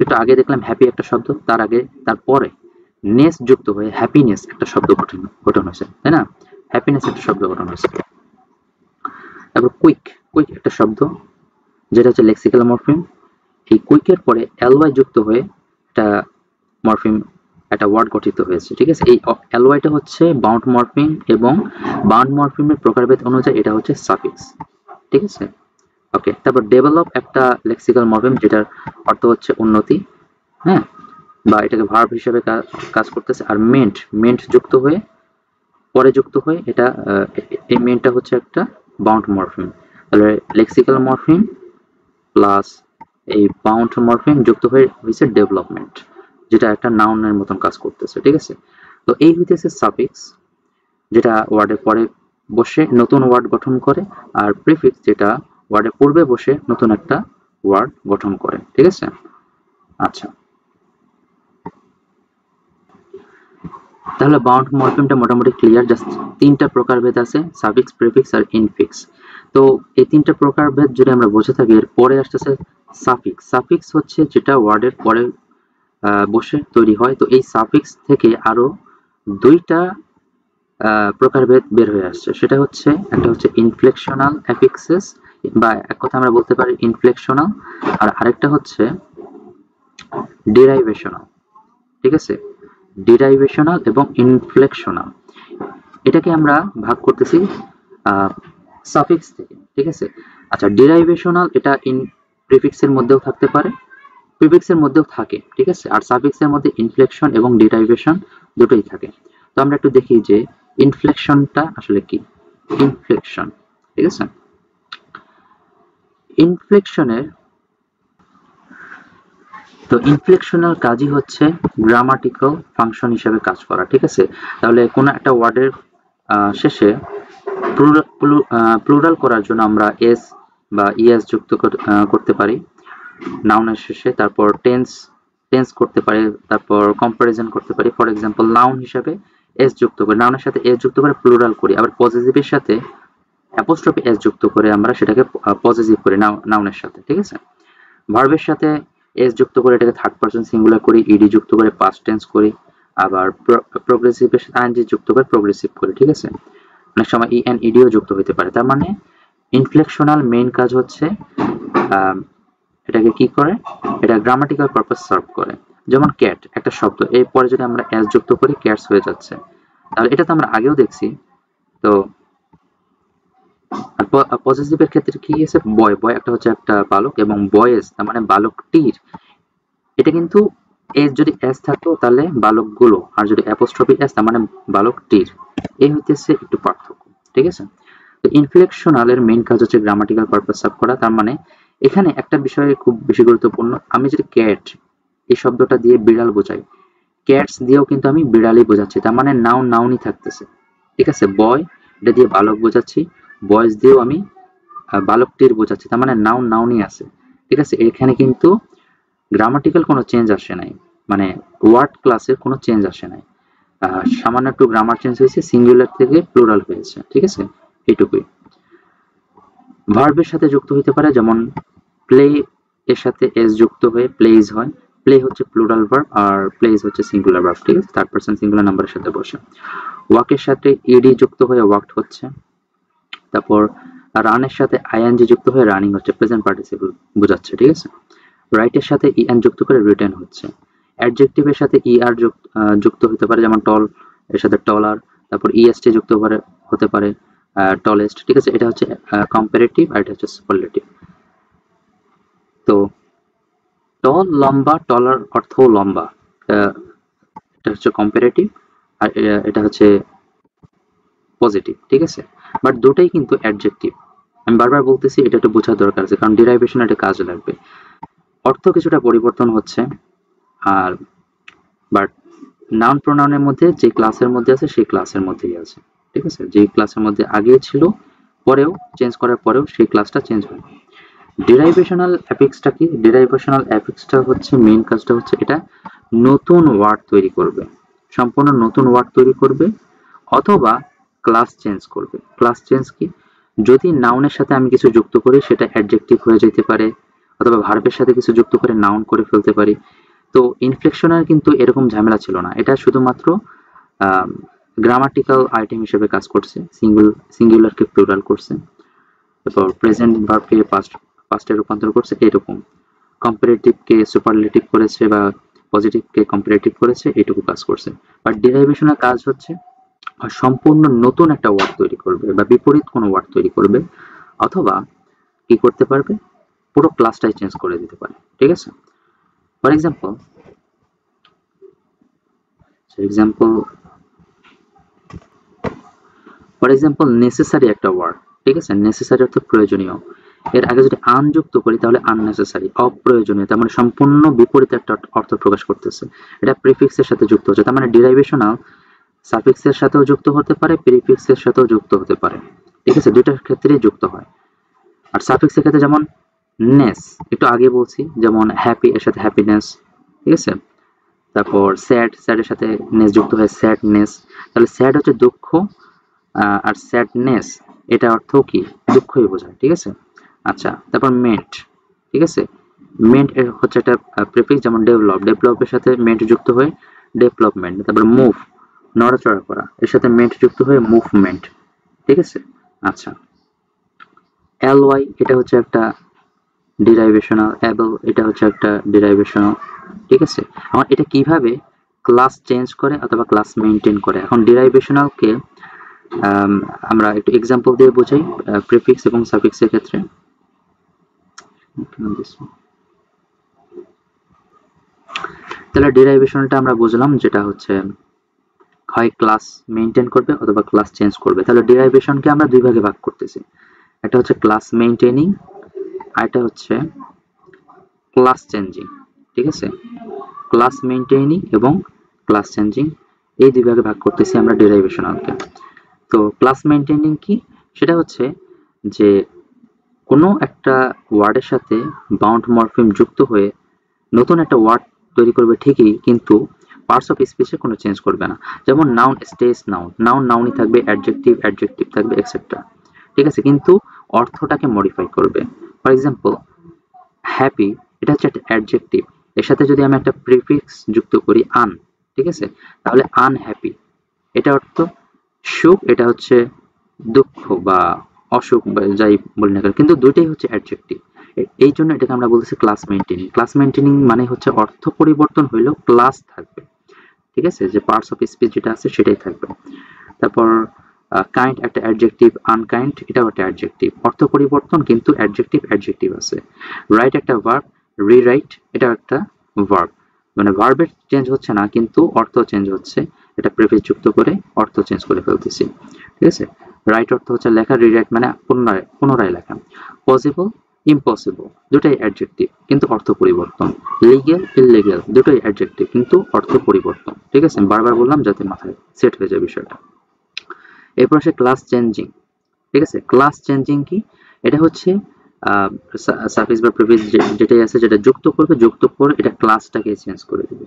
একটু আগে দেখলাম হ্যাপি একটা শব্দ, তার আগে, তারপরে নেস যুক্ত হয়ে হ্যাপিনেস একটা শব্দ গঠন হয়েছে, তাই না? হ্যাপিনেস একটা শব্দ গঠন হয়েছে। তারপর কুইক, কুইক একটা শব্দ যেটা হচ্ছে লেক্সিক্যাল মরফিম। এই কুইকের পরে এলওয়াই যুক্ত হয়ে একটা মরফিম, একটা ওয়ার্ড গঠিত হয়েছে, ঠিক আছে? এই এলওয়াইটা হচ্ছে বাউন্ড মরফিম, এবং বাউন্ড মরফিমের প্রকারভেদ অনুযায়ী এটা হচ্ছে সাফিক্স, ঠিক আছে? ওকে, তারপর ডেভেলপ একটা লেক্সিক্যাল মরফিম যেটার অর্থ হচ্ছে উন্নতি, হ্যাঁ, বা এটাকে ভার্ব হিসেবে কাজ করতেছে। আর মেন্ট, মেন্ট যুক্ত হয়ে পরে যুক্ত হয়ে এটা এই মেন্টটা হচ্ছে একটা বাউন্ড মরফিম। তাহলে লেক্সিক্যাল মরফিম প্লাস এই বাউন্ড মরফিম যুক্ত হয়ে হয়েছে ডেভেলপমেন্ট, যেটা একটা নাউনের মতন কাজ করতেছে, ঠিক আছে? তো এই হইতেছে সাফিক্স, যেটা ওয়ার্ডের পরে বসে নতুন ওয়ার্ড গঠন করে, আর প্রিফিক্স যেটা ওয়ার্ডের পূর্বে বসে নতুন একটা ওয়ার্ড গঠন করে, ঠিক আছে? আচ্ছা, তাহলে বাউন্ড মরফিমটা মোটামুটি ক্লিয়ার। জাস্ট তিনটা প্রকারভেদ আছে, সাফিক্স, প্রিফিক্স আর ইনফিক্স। তো এই তিনটা প্রকারভেদ যদি আমরা বুঝে থাকি, এর পরে আসতেছে সাফিক্স। সাফিক্স হচ্ছে যেটা ওয়ার্ডের পরে বসে তৈরি হয়। তো এই সাফিক্স থেকে আরো দুইটা প্রকারভেদ বের হয়ে আসছে, সেটা হচ্ছে একটা হচ্ছে ইনফ্লেকশনাল অ্যাফিক্সেস, বা এক কথা আমরা বলতে পারি ইনফ্লেকশনাল, আর আরেকটা হচ্ছে ডিরাইভেশনাল, ঠিক আছে? ডিরাইভেশনাল এবং ইনফ্লেকশনাল, এটাকে আমরা ভাগ করতেছি সাফিক্স থেকে, ঠিক আছে? আচ্ছা, ডিরাইভেশনাল এটা প্রিফিক্সের মধ্যেও থাকতে পারে, প্রিফিক্সের মধ্যেও থাকে, ঠিক আছে? আর সাফিক্সের মধ্যে ইনফ্লেকশন এবং ডিরাইভেশন দুটোই থাকে। তো আমরা একটু দেখি যে ইনফ্লেকশনটা আসলে কি। ইনফ্লেকশন, ঠিক আছে? ইনফ্লেকশনের তো ইনফ্লেকশনাল কাজই হচ্ছে গ্রামাটিক্যাল ফাংশন হিসেবে কাজ করা, ঠিক আছে? তাহলে কোনো একটা ওয়ার্ডের শেষে প্লুরাল করার জন্য আমরা এস বা ইএস যুক্ত করতে পারি নাউনের শেষে, তারপর টেন্স টেন্স করতে পারি, তারপর কম্পারিজন করতে পারি। ফর এক্সাম্পল, নাউন হিসাবে এস যুক্ত করে, নাউনের সাথে এস যুক্ত করে প্লুরাল করি, আবার পজিটিভের সাথে অ্যাপোস্ট্রফি এস যুক্ত করে আমরা সেটাকে পজিটিভ করি নাউনের সাথে, ঠিক আছে? ভার্বের সাথে এস যুক্ত করে এটাকে থার্ড পারসন সিঙ্গুলার করি, ইডি যুক্ত করে পাস্ট টেন্স করি, আবার প্রোগ্রেসিভের সাথে আইএনজি যুক্ত করে প্রোগ্রেসিভ করি, ঠিক আছে? অনেক সময় ইএন ইডিও যুক্ত হতে পারে। তার মানে ইনফ্লেকশনাল মেইন কাজ হচ্ছে এটাকে কি করে, এটা গ্রামাটিক্যাল পারপাস সার্ভ করে। যেমন ক্যাট একটা শব্দ, এরপরে যদি আমরা এস যুক্ত করি ক্যাটস হয়ে যাচ্ছে, তাহলে এটা তো আমরা আগেও দেখছি। তো পজিটিভের ক্ষেত্রে কি আছে, বয়, বয় একটা হচ্ছে একটা বালক, এবং বয়েজ তার মানে বালকটির, এটা কিন্তু এস যদি এস থাকতো তাহলে বালকগুলো, আর যদি অ্যাপোস্ট্রফি এস তার মানে বালকটির। এই হইতেছে একটু পার্থক্য, ঠিক আছে? তো ইনফ্লেকশনালের মেইন কাজ হচ্ছে গ্রামাটিক্যাল পারপাস সার্ভ করা। তার মানে এখানে একটা বিষয় খুব বেশি গুরুত্বপূর্ণ, আমি যদি ক্যাট এই শব্দটা দিয়ে বিড়াল বোঝাই, ক্যাটস দিয়েও কিন্তু আমি বিড়ালই বোঝাচ্ছি, তার মানে নাউন নাউনই থাকতেছে, ঠিক আছে? বয় এটা দিয়ে বালক বোঝাচ্ছি, বয়েজ দিয়েও আমি বালকটির বোঝাচ্ছি, তার মানে নাউন নাউনই আছে, ঠিক আছে? এখানে কিন্তু গ্রামাটিক্যাল কোনো চেঞ্জ আসে নাই, মানে ওয়ার্ড ক্লাসের কোনো চেঞ্জ আসে নাই, সামান্য একটু গ্রামার চেঞ্জ হয়েছে, সিঙ্গুলার থেকে প্লুরাল হয়েছে, ঠিক আছে? এইটুকুই। ভার্বের সাথে যুক্ত হইতে পারে, যেমন প্লে এর সাথে এস যুক্ত হয়ে প্লেজ হয়, প্লে হচ্ছে প্লুরাল ভার্ব আর প্লেজ হচ্ছে সিঙ্গুলার ভার্ব, ঠিক আছে? থার্ড পারসন সিঙ্গুলার নাম্বারের সাথে বসে। ওয়াকের সাথে ইডি যুক্ত হয়ে ওয়াকড হচ্ছে, তারপর রানের সাথে আইএনজি যুক্ত হয়ে রানিং হচ্ছে, প্রেজেন্ট পার্টিসিপল বোঝাচ্ছে, ঠিক আছে? রাইটের সাথে ইএন যুক্ত করে রিটেন হচ্ছে। অ্যাডজেক্টিভের সাথে ইআর যুক্ত হতে পারে, যেমন টল এর সাথে টলার, তারপর ইএসটি যুক্ত হতে পারে টলেস্ট, ঠিক আছে? এটা হচ্ছে কম্পারেটিভ আর এটা হচ্ছে সুপারলেটিভ। তো টল লম্বা, টলার অর্থ লম্বা, এটা হচ্ছে কম্পারেটিভ, আর এটা হচ্ছে পজিটিভ, ঠিক আছে? বাট দুটাই কিন্তু অ্যাডজেক্টিভ। আমি বারবার বলতেছি, এটা একটু বোঝার দরকার আছে, কারণ ডিরাইভেশন এটা কাজে লাগবে। অর্থ কিছুটা পরিবর্তন হচ্ছে, আর বাট নাউন প্রোনাউনের মধ্যে যে ক্লাসের মধ্যে আছে সেই ক্লাসের মধ্যেই আছে, ঠিক আছে? যে ক্লাসের মধ্যে আগে ছিল, পরেও চেঞ্জ করার পরেও সেই ক্লাসটা চেঞ্জ হয়। ডিরাইভেশনাল অ্যাফিক্সটা কি? ডিরাইভেশনাল অ্যাফিক্সটা হচ্ছে মেইন কাজটা হচ্ছে এটা নতুন ওয়ার্ড তৈরি করবে, সম্পূর্ণ নতুন ওয়ার্ড তৈরি করবে, অথবা ক্লাস চেঞ্জ করবে। ক্লাস চেঞ্জ কি? যদি নাউনের সাথে আমি কিছু যুক্ত করি সেটা অ্যাডজেক্টিভ হয়ে যেতে পারে, অথবা ভার্বের সাথে কিছু যুক্ত করে নাউন করে ফেলতে পারি। তো ইনফ্লেকশনের কিন্তু এরকম ঝামেলা ছিল না, এটা শুধুমাত্র গ্রামাটিক্যাল আইটেম হিসেবে কাজ করছে, সিঙ্গুলারকে প্লুরাল করছে, তারপর প্রেজেন্ট ভার্বকে পাস্টে রূপান্তর করছে, এরকম কম্পারেটিভকে সুপারলেটিভ করেছে বা পজিটিভকে কম্পারেটিভ করেছে, এইটুকু কাজ করছে। বাট ডেরিভেশনের কাজ হচ্ছে সম্পূর্ণ নতুন একটা ওয়ার্ড তৈরি করবে বা বিপরীত কোনো ওয়ার্ড তৈরি করবে, অথবা কি করতে পারবে, পুরো ক্লাসটাই চেঞ্জ করে দিতে পারে। ঠিক আছে, ফর এক্সাম্পল নেসেসারি একটা ওয়ার্ড, ঠিক আছে, নেসেসারি অর্থ প্রয়োজনীয়, এর আগে যদি আনযুক্ত করি তাহলে আননেসেসারি, অপ্রয়োজনীয়, তার মানে সম্পূর্ণ বিপরীত একটা অর্থ প্রকাশ করতেছে, এটা প্রিফিক্সের সাথে যুক্ত হচ্ছে, তার মানে ডিরাইভেশনাল সাফিক্সের সাথেও যুক্ত হতে পারে, প্রিফিক্সের সাথেও যুক্ত হতে পারে। ঠিক আছে, দুইটার ক্ষেত্রেই যুক্ত হয়। আর সাফিক্সের ক্ষেত্রে যেমন নেস, একটু আগে বলছি, যেমন হ্যাপি এর সাথে হ্যাপিনেস, ঠিক আছে, তারপর স্যাড, স্যাডের সাথে নেস যুক্ত হয় স্যাডনেস, তাহলে স্যাড হচ্ছে দুঃখ, আর স্যাডনেস এটা অর্থ কি, দুঃখই বোঝায়। ঠিক আছে, আচ্ছা, তারপর মেন্ট, ঠিক আছে, মেন্ট হচ্ছে একটা প্রিফিক্স, যেমন ডেভেলপের সাথে মেন্ট যুক্ত হয়ে ডেভেলপমেন্ট, তারপর মুভ, নড়াচড়া করা, এর সাথে মেন্ট যুক্ত হয়ে মুভমেন্ট। ঠিক আছে, আচ্ছা, এলওয়াই এটা হচ্ছে একটা ডিরাইভেশনাল, অ্যাবল এটা হচ্ছে একটা ডিরাইভেশনাল। ঠিক আছে, আমার এটা কিভাবে ক্লাস চেঞ্জ করে অথবা ক্লাস মেনটেন করে। এখন ডিরাইভেশনালকে আমরা একটু এক্সাম্পল দিয়ে বোঝাই প্রিফিক্স এবং সাফিক্সের ক্ষেত্রে। তাহলে ডেরিভেশনটা আমরা বুঝলাম, যেটা হচ্ছে হয় ক্লাস মেইনটেইন করবে অথবা ক্লাস চেঞ্জ করবে। তাহলে ডেরিভেশনকে আমরা দুই ভাগে ভাগ করতেছি, একটা হচ্ছে ক্লাস মেইনটেইনিং, আর একটা হচ্ছে ক্লাস চেঞ্জিং। ঠিক আছে, ক্লাস মেইনটেইনিং এবং ক্লাস চেঞ্জিং, এই দুই ভাগে ভাগ করতেছি আমরা ডেরিভেশনকে। তো ক্লাস মেইনটেইনিং কি, সেটা হচ্ছে যে কোনো একটা ওয়ার্ডের সাথে বাউন্ড মরফিম যুক্ত হয়ে নতুন একটা ওয়ার্ড তৈরি করবে ঠিকই, কিন্তু পার্টস অফ স্পিচে কোনো চেঞ্জ করবে না। যেমন নাউন স্টেজ নাউন, নাউনই থাকবে, অ্যাডজেক্টিভ থাকবে, এক্সেট্রা। ঠিক আছে, কিন্তু অর্থটাকে মডিফাই করবে। ফর এক্সাম্পল হ্যাপি, এটা হচ্ছে একটা অ্যাডজেক্টিভ, এর সাথে যদি আমি একটা প্রিফিক্স যুক্ত করি আন, ঠিক আছে, তাহলে আনহ্যাপি, এটা অর্থ সুখ, এটা হচ্ছে দুঃখ বা অসুখ বা যাই বলি না কেন, কিন্তু দুইটাই হচ্ছে অ্যাডজেক্টিভ। এই জন্য এটাকে আমরা বলতেছি ক্লাস মেইনটেইনিং। ক্লাস মেইনটেইনিং মানে হচ্ছে অর্থ পরিবর্তন হইলেও ক্লাস থাকবে। ঠিক আছে, যে পার্টস অফ স্পিচ যেটা আছে সেটাই থাকবে। তারপর কাইন্ড একটা অ্যাডজেক্টিভ, আনকাইন্ড এটাও একটা অ্যাডজেক্টিভ, অর্থ পরিবর্তন কিন্তু অ্যাডজেক্টিভ আছে। রাইট একটা ভার্ব, রিরাইট এটা একটা ভার্ব, মানে ভার্বের চেঞ্জ হচ্ছে না কিন্তু অর্থ চেঞ্জ হচ্ছে, এটা প্রিফিক্স যুক্ত করে অর্থ চেঞ্জ করে ফেলতেছি। ঠিক আছে, রাইট অর্থ হচ্ছে লেখা, রিরাইট মানে পুনরায় লেখা। পসিবল, ইম্পসিবল দুটাই অ্যাডজেক্টিভ কিন্তু অর্থ পরিবর্তন। লিগ্যাল, ইললিগ্যাল দুটোই অ্যাডজেক্টিভ কিন্তু অর্থ পরিবর্তন। ঠিক আছে, আমি বারবার বললাম যাতে মাথায় সেট হয়ে যায় বিষয়টা। এরপর আসে ক্লাস চেঞ্জিং। ঠিক আছে, ক্লাস চেঞ্জিং কি, এটা হচ্ছে সাফিক্স বা প্রিফিক্স যেটাই আছে যেটা যুক্ত করে এটা ক্লাসটাকে চেঞ্জ করে দিবে।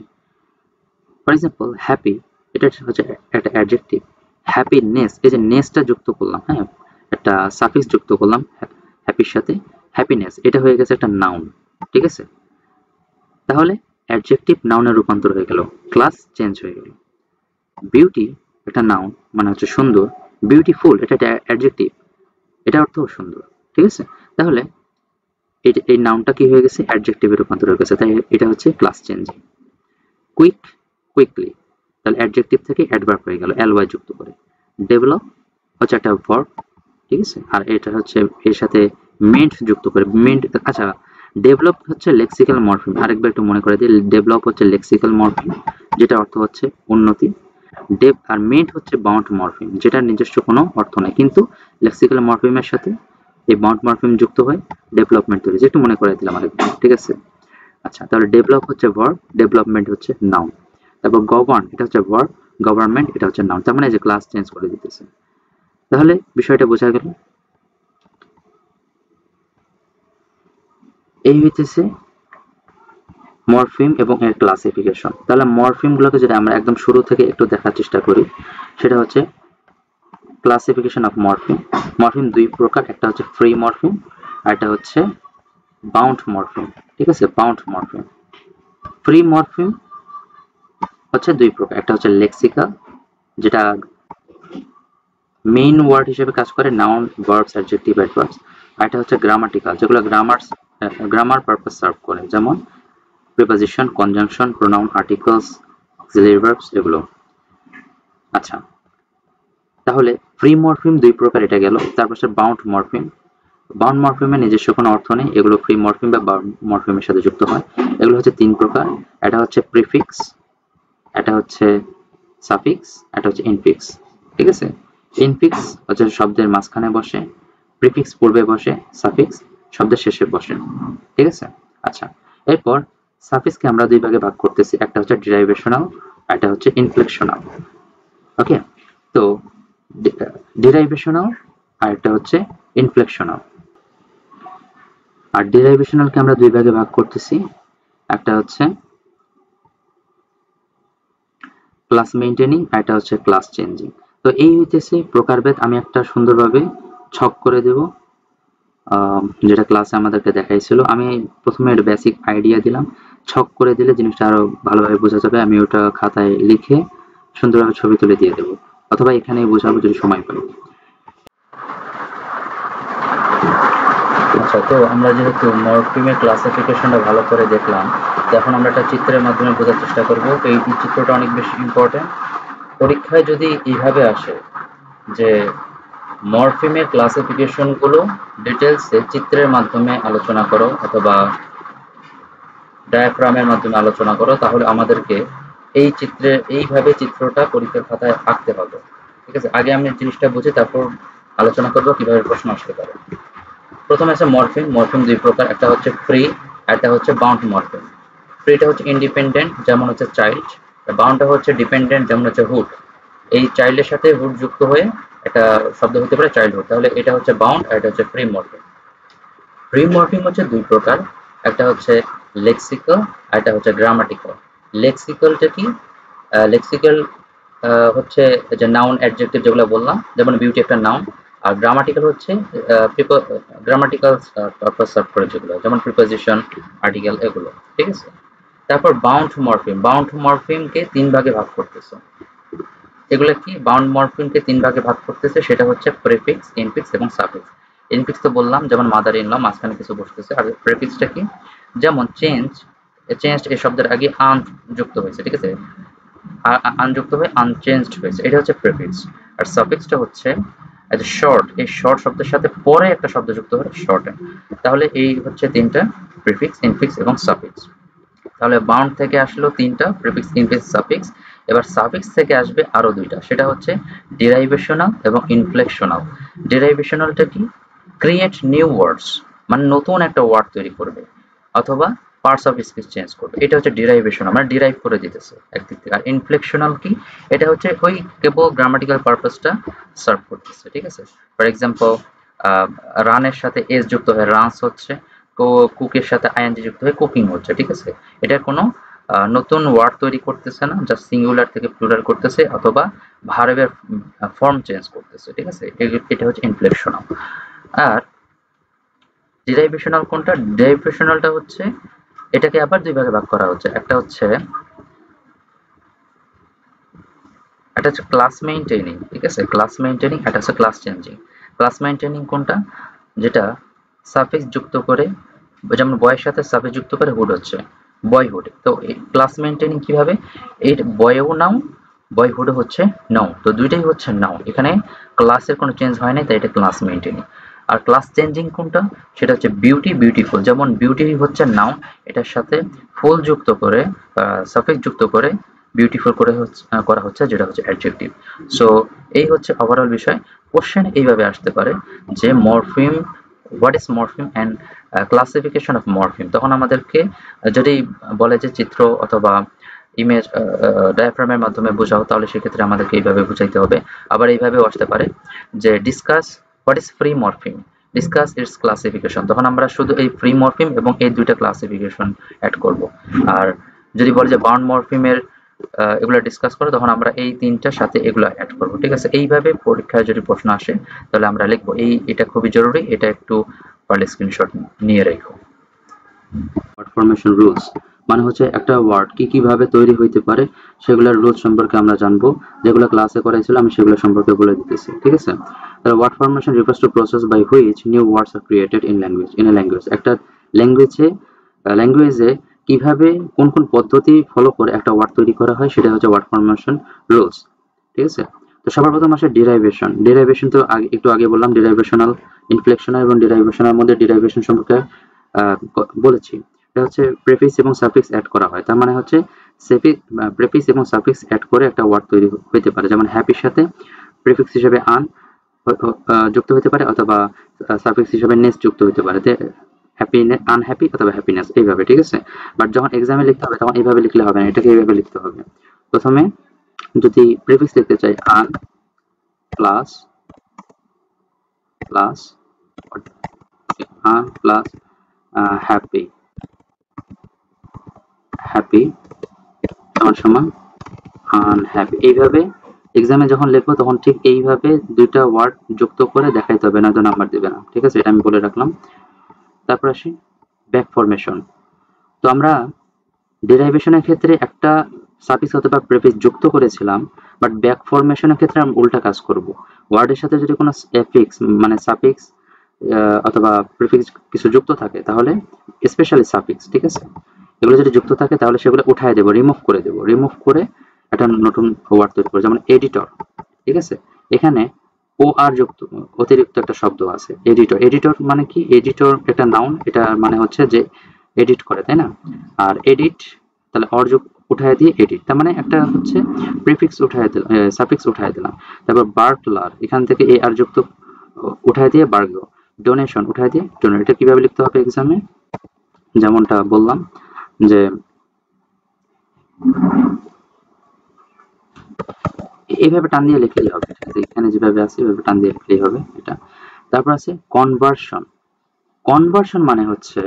ফর এক্সাম্পল হ্যাপি, এটা হচ্ছে একটা অ্যাডজেক্টিভ, হ্যাপিনেস, এই যে নেসটা যুক্ত করলাম, হ্যাঁ, একটা সাফিক্স যুক্ত করলাম হ্যাপির সাথে, হ্যাপিনেস এটা হয়ে গেছে একটা নাউন। ঠিক আছে, তাহলে অ্যাডজেক্টিভ নাউনে রূপান্তর হয়ে গেল, ক্লাস চেঞ্জ হয়ে গেল। বিউটি একটা নাউন মানে হচ্ছে সুন্দর, বিউটিফুল এটা একটা অ্যাডজেক্টিভ, এটা অর্থ সুন্দর। ঠিক আছে, তাহলে এই নাউনটা কি হয়ে গেছে, অ্যাডজেক্টিভে রূপান্তর হয়ে গেছে, তাই এটা হচ্ছে ক্লাস চেঞ্জিং। কুইক, কুইকলি, তাহলে অ্যাডজেক্টিভ থেকে অ্যাডভার্ব হয়ে গেল এলওয়াই যুক্ত করে। ডেভেলপ হচ্ছে একটা ভার্ব, ঠিক আছে, আর এটা হচ্ছে এর সাথে মেন্ট যুক্ত করে, মেন্ট, আচ্ছা, ডেভেলপ হচ্ছে লেক্সিক্যাল মরফিম, আরেকবার একটু মনে করে দিই, ডেভেলপ হচ্ছে লেক্সিক্যাল মরফিম যেটা অর্থ হচ্ছে উন্নতি, আর মেন্ট হচ্ছে বাউন্ড মরফিম যেটা নিজস্ব কোনো অর্থ নেই, কিন্তু লেক্সিক্যাল মরফিমের সাথে এই বাউন্ড মরফিম যুক্ত হয়ে ডেভেলপমেন্ট তৈরি, একটু মনে করে দিলাম আরেকবার। ঠিক আছে, আচ্ছা, তাহলে ডেভেলপ হচ্ছে ভার্ব, ডেভেলপমেন্ট হচ্ছে নাউন, তারপর গভর্ন এটা হচ্ছে ভার্ব, গভর্নমেন্ট এটা হচ্ছে নাউন, তার মানে যে ক্লাস চেঞ্জ করে দিতেছে। তাহলে বিষয়টা বোঝা গেল। এই হইতেছে মরফিম এবং এর ক্লাসিফিকেশন। তাহলে মরফিম গুলোকে যদি আমরা একদম শুরু থেকে একটু দেখার চেষ্টা করি, সেটা হচ্ছে ক্লাসিফিকেশন অফ মরফিম। মরফিম দুই প্রকার, একটা হচ্ছে ফ্রি মরফিম আর একটা হচ্ছে বাউন্ড মরফিম। ঠিক আছে, বাউন্ড মরফিম। ফ্রি মরফিম হচ্ছে দুই প্রকার, একটা হচ্ছে লেক্সিক্যাল যেটা মেইন ওয়ার্ড হিসেবে কাজ করে, নাউন, ভার্বস, অ্যাডজেক্টিভ, অ্যাডভার্বস। আর এটা হচ্ছে গ্রামাটিক্যাল যেগুলো গ্রামার পারপাস সার্ভ করে, যেমন preposition, conjunction, pronoun, articles, auxiliary verbs এগুলো। আচ্ছা, তাহলে ফ্রি মরফিম দুই প্রকার, এটা গেল। তারপর বাউন্ড মরফিম। বাউন্ড মরফিমের নিজস্ব কোনো অর্থ নেই, এগুলো ফ্রি মরফিম বা বাউন্ড মরফিমের সাথে যুক্ত হয়। এগুলো হচ্ছে তিন প্রকার, এটা হচ্ছে প্রিফিক্স, এটা হচ্ছে সাফিক্স, এটা হচ্ছে ইনফিক্স। ঠিক আছে, ইনফিক্স হচ্ছে শব্দের মাঝখানে বসে, প্রিফিক্স পূর্বে বসে, সাফিক্স শব্দের শেষে বসে। ঠিক আছে, আচ্ছা, এরপর সাফিক্সকে আমরা দুই ভাগে ভাগ করতেছি, একটা হচ্ছে ডিরাইভেশনাল, এটা হচ্ছে ইনফ্লেকশনাল। ওকে, তো ডিরাইভেশনাল আর একটা হচ্ছে ইনফ্লেকশনাল। আর ডিরাইভেশনালকে আমরা দুই ভাগে ভাগ করতেছি, একটা হচ্ছে ক্লাস মেইনটেনিং, এটা হচ্ছে ক্লাস চেঞ্জিং। তো এই হইতেছে প্রকারভেদ। আমি একটা সুন্দরভাবে ছক করে দেব, যেটা ক্লাসে আমাদেরকে দেখাইছিল। আমি প্রথমে একটা বেসিক আইডিয়া দিলাম, ছক করে দিলে জিনিসটা আরো ভালোভাবে বোঝা যাবে। আমি ওটা খাতায় লিখে সুন্দরভাবে ছবি তুলে দিয়ে দেবো, অথবা এখানেই বোঝাবো যদি সময় পাই। আচ্ছা, তো আমরা যেহেতু মরফিমের ক্লাসিফিকেশনটা ভালো করে দেখলাম, তো এখন আমরা একটা চিত্রের মাধ্যমে বোঝার চেষ্টা করব। তো এই চিত্রটা অনেক বেশি ইম্পর্টেন্ট। পরীক্ষায় যদি এইভাবে আসে যে মরফিমের ক্লাসিফিকেশনগুলো ডিটেলসে চিত্রের মাধ্যমে আলোচনা করো অথবা ডায়াগ্রামের মাধ্যমে আলোচনা করো, তাহলে আমাদেরকে এই এইভাবে চিত্রটা পরীক্ষার খাতায় আঁকতে হবে। ঠিক আছে, আগে আমি জিনিসটা বুঝি, তারপর আলোচনা করবো কিভাবে প্রশ্ন আসতে পারে। প্রথমে আছে মরফিম। মরফিম দুই প্রকার, একটা হচ্ছে ফ্রি, একটা হচ্ছে বাউন্ড মরফিম। ফ্রিটা হচ্ছে ইন্ডিপেন্ডেন্ট, যেমন হচ্ছে চাইল্ড। বাউন্ডটা হচ্ছে ডিপেন্ডেন্ট, যেমন হচ্ছে হুড। এই চাইল্ডের সাথে হুড যুক্ত হয়ে একটা শব্দ হতে পারে চাইল্ডহুড, তাহলে এটা হচ্ছে বাউন্ড আর এটা হচ্ছে ফ্রি মরফিম। ফ্রি মরফিম হচ্ছে দুই প্রকার, একটা হচ্ছে লেক্সিক্যাল আর একটা হচ্ছে গ্রামাটিক্যাল। লেক্সিক্যালটা কি? লেক্সিক্যাল হচ্ছে যে নাউন অ্যাডজেক্টিভ যেগুলো বললাম, যেমন বিউটি একটা নাউন। আর গ্রামাটিক্যাল হচ্ছে গ্রামাটিক্যাল পারপাস সার্ভ করে যেগুলো, যেমন প্রিপোজিশন, আর্টিকেল এগুলো। ঠিক আছে, তারপর বাউন্ড মরফিম। বাউন্ড মরফিমকে তিন ভাগে ভাগ করতেছে। এগুলো কি? বাউন্ড মরফিমকে তিন ভাগে ভাগ করতেছে, সেটা হচ্ছে প্রিফিক্স, ইনফিক্স এবং সাফিক্স। ইনফিক্স তো বললাম, যেমন মাদার ইন ল, মাঝখানে কিছু বসতেছে। আর প্রিফিক্সটা কি? যেমন চেঞ্জ, চেঞ্জ এই শব্দের আগে আন যুক্ত হয়েছে, ঠিক আছে, আনযুক্ত হয়ে আনচেঞ্জড হয়েছে, এটা হচ্ছে প্রিফিক্স। আর সাফিক্সটা হচ্ছে শর্ট, এই শর্ট শব্দের সাথে পরে একটা শব্দ যুক্ত হয়ে শর্টেন। তাহলে এই হচ্ছে তিনটা, প্রিফিক্স, ইনফিক্স এবং সাফিক্স। তাহলে বাউন্ড থেকে আসলো তিনটা, প্রিফিক্স, ইনফিক্স, সাফিক্স। এবার সাফিক্স থেকে আসবে আরো দুইটা, সেটা হচ্ছে ডিরাইভেশনাল এবং ইনফ্লেকশনাল। ডিরাইভেশনালটা কি? ক্রিয়েট নিউ ওয়ার্ডস, মানে নতুন একটা ওয়ার্ড তৈরি করবে, অথবা পার্টস অফ স্পিচ চেঞ্জ করবে, এটা হচ্ছে ডিরাইভেশন, মানে ডিরাইভ করে দিতেছে একদিক থেকে। আর ইনফ্লেকশনাল কি? এটা হচ্ছে ওই কেবল গ্রামাটিক্যাল পারপাসটা সার্ভ করতেছে। ঠিক আছে, ফর এক্সাম্পল রানের সাথে এস যুক্ত হয়ে রানস হচ্ছে, কুকের সাথে আইএনজি যুক্ত হয়ে কুকিং হচ্ছে। ঠিক আছে, এটা কোনো নতুন ওয়ার্ড তৈরি করতেছে না, জাস্ট সিঙ্গুলার থেকে প্লুরাল করতেছে, অথবা ভার্বের ফর্ম চেঞ্জ করতেছে। ঠিক আছে, এটা হচ্ছে ইনফ্লেকশনাল। আর ডিরাইভেশনাল কোনটা? ডিরাইভেশনালটা হচ্ছে এটাকে আবার দুই ভাগে ভাগ করা হচ্ছে, একটা হচ্ছে ক্লাস মেইনটেইনিং। ঠিক আছে, ক্লাস মেইনটেইনিং, এটা হচ্ছে ক্লাস চেঞ্জিং। ক্লাস মেইনটেইনিং কোনটা? যেটা সাফিক্স যুক্ত করে, যেমন বয়ের সাথে সাফিক্স যুক্ত করে হুড হচ্ছে বয়হুড। তো ক্লাস মেইনটেইনিং কিভাবে? এই বয়েও নাও, বয়হুডও হচ্ছে নাও, তো দুইটাই হচ্ছে নাও, এখানে ক্লাসের কোনো চেঞ্জ হয় নাই, তাই এটা ক্লাস মেইনটেইনিং। আর ক্লাস চেঞ্জিং কোনটা? সেটা হচ্ছে বিউটি, বিউটিফুল। যেমন বিউটি হচ্ছে নাউন, এটার সাথে ফুল যুক্ত করে, সাফিক্স যুক্ত করে বিউটিফুল করে করা হচ্ছে, যেটা হচ্ছে অ্যাডজেক্টিভ। সো এই হচ্ছে ওভারঅল বিষয়। কোশ্চেন এইভাবে আসতে পারে যে morpheme, what is morpheme and classification of morpheme. তখন আমাদেরকে যদি বলে যে চিত্র অথবা ইমেজ ডায়াগ্রামের মাধ্যমে বোঝাও, তাহলে সেক্ষেত্রে আমাদেরকে এইভাবে বুঝাইতে হবে। আবার এইভাবেও আসতে পারে যে discuss what is free morpheme, discuss it's classification. তখন আমরা শুধু এই ফ্রি মরফিম এবং এই দুইটা ক্লাসিফিকেশন অ্যাড করব। আর যদি বলে যে বাউন্ড মরফিমের এগুলো ডিসকাস করে, তখন আমরা এই তিনটার সাথে এগুলো অ্যাড করব। ঠিক আছে, এইভাবে পরীক্ষায় যদি প্রশ্ন আসে তাহলে আমরা লিখবো। এটা খুবই জরুরি, এটা একটু পারলে স্ক্রিনশট নিয়ে রেখো। Word formation rules. মানে হচ্ছে একটা ওয়ার্ড কিভাবে তৈরি হইতে পারে সেগুলোর রুলস সম্পর্কে আমরা জানবো, যেগুলো ক্লাসে করাইছিলাম আমি সেগুলো সম্পর্কে বলে দিতেছি, ঠিক আছে? Word formation refers to process by which new words are created in a language. একটা ল্যাঙ্গুয়েজে কিভাবে কোন কোন পদ্ধতি ফলো করে একটা ওয়ার্ড তৈরি করা হয় সেটা হচ্ছে ওয়ার্ড ফরমেশন রুলস, ঠিক আছে? তো সবার প্রথম আসে ডেরাইভেশন তো একটু আগে বললাম, ডেরাইভেশনাল, ইনফ্লেকশনাল এবং ডেরাইভেশনের মধ্যে ডেরাইভেশন সম্পর্কে বলেছি। এটা হচ্ছে প্রেফিক্স এবং সাফিক্স অ্যাড করা হয়, তার মানে হচ্ছে প্রেফিক্স এবং সাফিক্স অ্যাড করে একটা ওয়ার্ড তৈরি হতে পারে, যেমন হ্যাপির সাথে প্রেফিক্স হিসেবে আন যুক্ত হতে পারে অথবা সাফিক্স হিসেবে নেস যুক্ত হতে পারে, আনহ্যাপি অথবা হ্যাপিনেস, এইভাবে, ঠিক আছে? বাট যখন এক্সামে লিখতে হবে তখন এইভাবে লিখলে হবে না, এটাকে এইভাবে লিখতে হবে। প্রথমে যদি প্রিফিক্স লিখতে চাই আন প্লাস প্লাস আন প্লাস হ্যাপি হ্যাপি সমান সমান আনহ্যাপি, এইভাবে এক্সামে যখন লিখবো তখন ঠিক এইভাবে দুইটা ওয়ার্ড যুক্ত করে দেখাইতে হবে, না তো নাম্বার দেবে না, ঠিক আছে? এটা আমি বলে রাখলাম। তারপর আসি ব্যাক ফরমেশন। তো আমরা ডেরাইভেশনের ক্ষেত্রে একটা সাফিক্স অথবা প্রেফিক্স যুক্ত করেছিলাম, বাট ব্যাক ফরমেশনের ক্ষেত্রে আমরা উল্টা কাজ করব। ওয়ার্ডের সাথে যদি কোনো এফিক্স মানে সাফিক্স অথবা প্রিফিক্স কিছু যুক্ত থাকে, তাহলে স্পেশালি সাফিক্স, ঠিক আছে, এগুলো যদি যুক্ত থাকে তাহলে সেগুলো উঠায় দেবো, রিমুভ করে একটা নতুন ওয়ার্ড তৈরি করবো, যেমন এডিটর, ঠিক আছে? এখানে ও আর যুক্ত অতিরিক্ত একটা শব্দ আছে এডিটর মানে কি? এডিটর একটা নাউন, এটা মানে হচ্ছে যে এডিট করে, তাই না? আর এডিট তাহলে অর যোগ উঠায় দিয়ে এডিট, তার মানে একটা হচ্ছে প্রিফিক্স উঠায় দিলাম, সাফিক্স উঠায় দিলাম। তারপর বার্গলার, এখান থেকে এ আর যুক্ত উঠায় দিয়ে বার্গলো, ডোনেশন উঠায় দিয়ে ডোনেট। এটা কিভাবে লিখতে হবে এক্সামে? যেমনটা বললাম যে এইভাবে টান দিয়ে লিখলেই হবে, এখানে যেভাবে আছে এইভাবে টান দিয়ে লিখলেই হবে এটা। তারপর আছে কনভার্সন মানে হচ্ছে